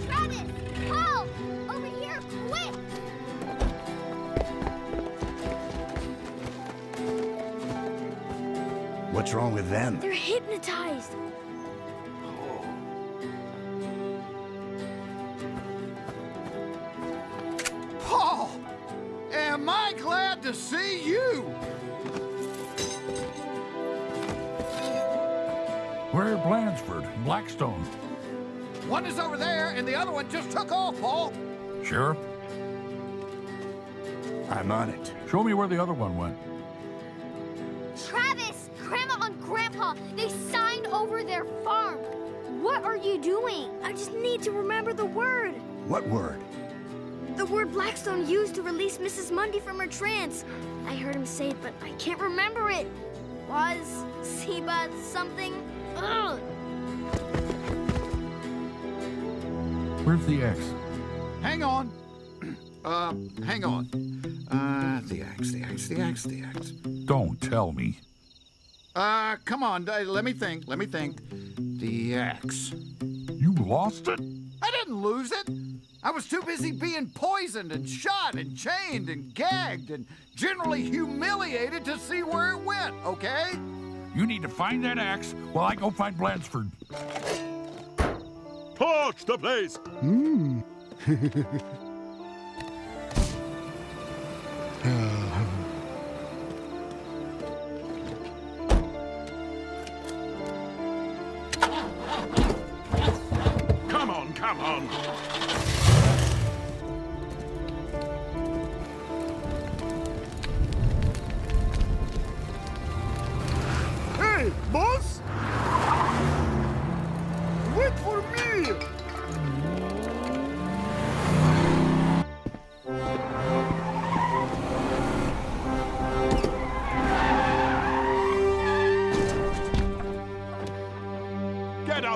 Travis! Paul! Over here, quick! What's wrong with them? They're hypnotized. Paul! Am I glad to see you? Where are Blanchford and Blackstone? One is over there, and the other one just took off, Paul. Sheriff? I'm on it. Show me where the other one went. Travis! Grandma and Grandpa, they signed over their farm. What are you doing? I just need to remember the word. What word? The word Blackstone used to release Mrs. Mundy from her trance. I heard him say it, but I can't remember it. Was, Seba, something? Ugh. Where's the X? Hang on. Hang on. The axe. Don't tell me. Come on, let me think. The axe. You lost it? I didn't lose it. I was too busy being poisoned and shot and chained and gagged and generally humiliated to see where it went, okay? You need to find that axe while I go find Blanchford. Torch the place!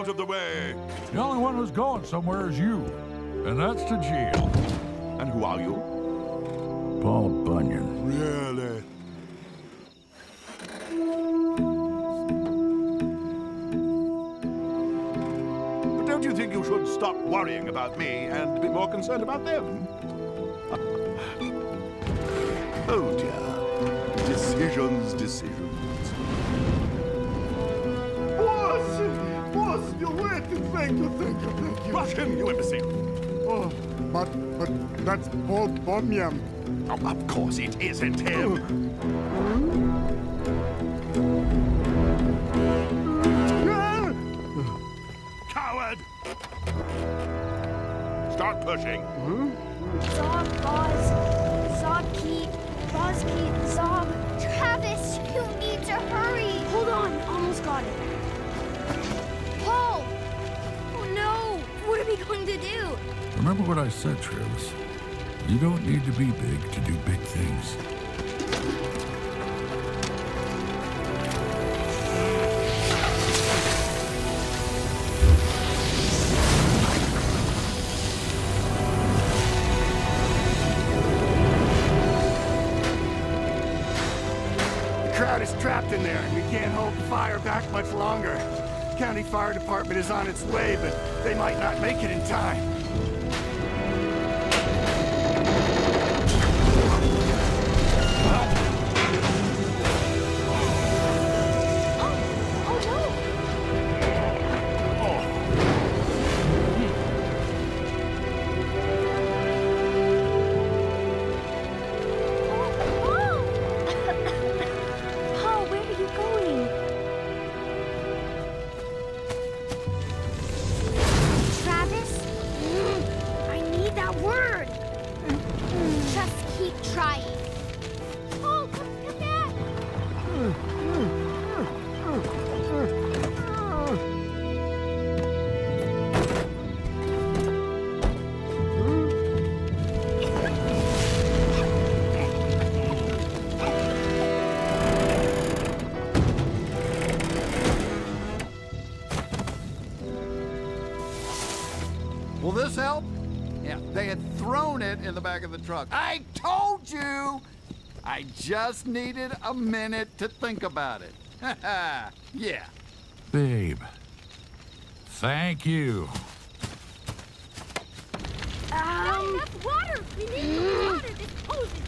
out of the way. The only one who's going somewhere is you, and that's to jail. And who are you? Paul Bunyan. Really? But don't you think you should stop worrying about me and be more concerned about them? Oh dear. Decisions. Boss, you wait. Thank you. Rush him, you imbecile. Oh, but that's Paul Bunyan. Oh, of course it isn't him. Coward! Start pushing. Zob, Boz, Zobkeep, Bozkeep, Zob. Travis, you need to hurry. Hold on, almost got it. Paul! Oh no! What are we going to do? Remember what I said, Travis. You don't need to be big to do big things. The crowd is trapped in there, and we can't hold the fire back much longer. County Fire Department is on its way, but they might not make it in time. Paul, where are you going? Travis, I need that word. Just keep trying. Oh, come back. Will this help? Yeah, they had thrown it in the back of the truck. I told you! I just needed a minute to think about it. Yeah. Babe. Thank you. Not enough water. We need more water. This hose is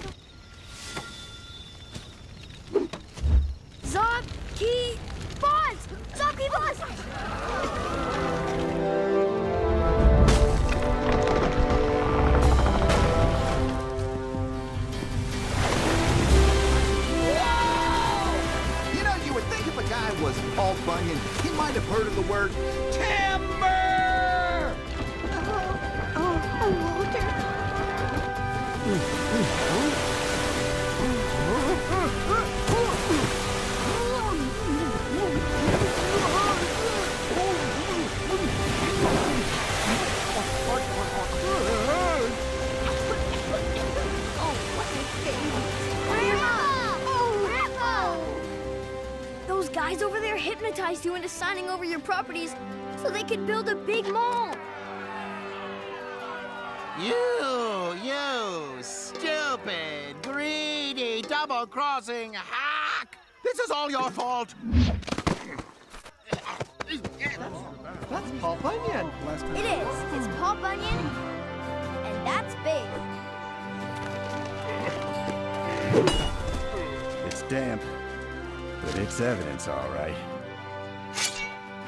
Zobkeep, Boz! Zobkeep, Boz! You know, you would think if a guy was Paul Bunyan, he might have heard of the word timber! Those guys over there hypnotized you into signing over your properties so they could build a big mall. You stupid, greedy, double-crossing hack! This is all your fault. That's Paul Bunyan. It is. It's Paul Bunyan, and that's big. It's damp, but it's evidence, all right.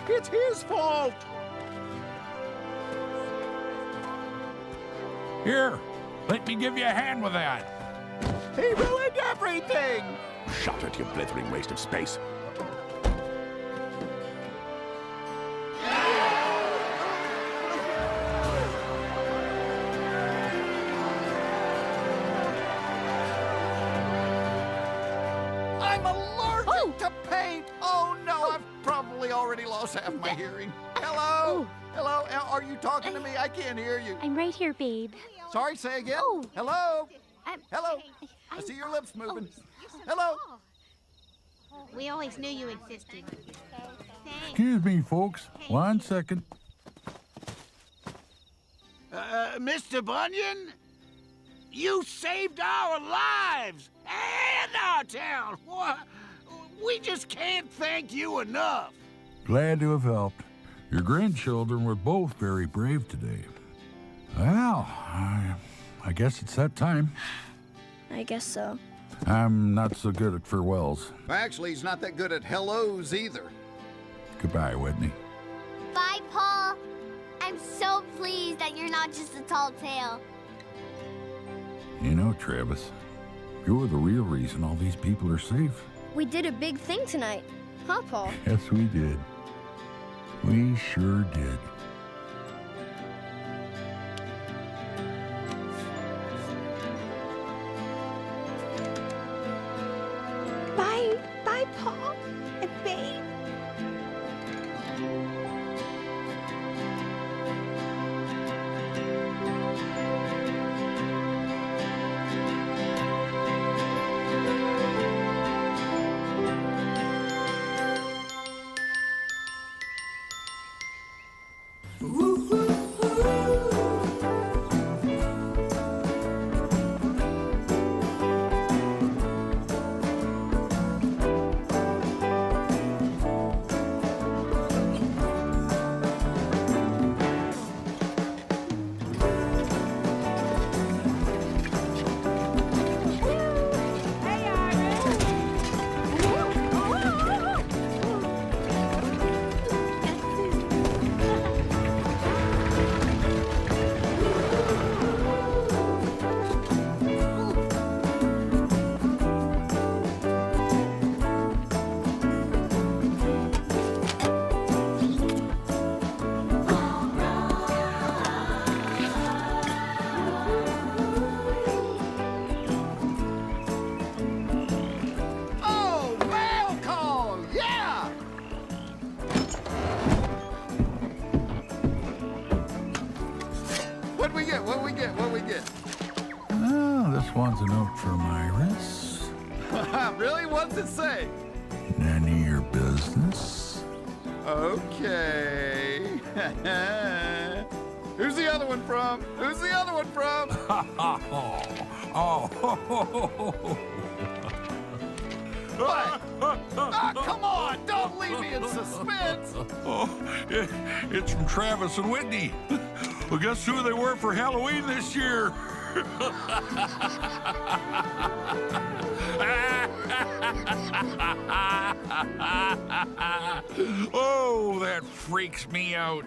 It's his fault. Here, let me give you a hand with that. He ruined everything. Shut it, you blithering waste of space. I'm allergic to paint! Oh no, I've probably already lost half my hearing. Hello? Hello? Are you talking to me? I can't hear you. I'm right here, babe. Sorry, say again. Hello? Hello? I see your lips moving. Hello? We always knew you existed. Excuse me, folks. 1 second. Mr. Bunyan, you saved our lives and our town. We just can't thank you enough. Glad to have helped. Your grandchildren were both very brave today. Well, I guess it's that time. I guess so. I'm not so good at farewells. Actually, he's not that good at hellos either. Goodbye, Whitney. Bye, Paul. I'm so pleased that you're not just a tall tale. You know, Travis, you're the real reason all these people are safe. We did a big thing tonight, huh, Paul? Yes, we did. We sure did. Bye. Bye, Paul and Babe. Oh, mail call! Yeah! What'd we get? What'd we get? What'd we get? Oh, this one's a note from Iris. Really? What's it say? None of your business. Okay. Who's the other one from? Who's the other one from? What? Oh, come on! Don't leave me in suspense! It's from Travis and Whitney. Well, guess who they were for Halloween this year? Oh, that freaks me out.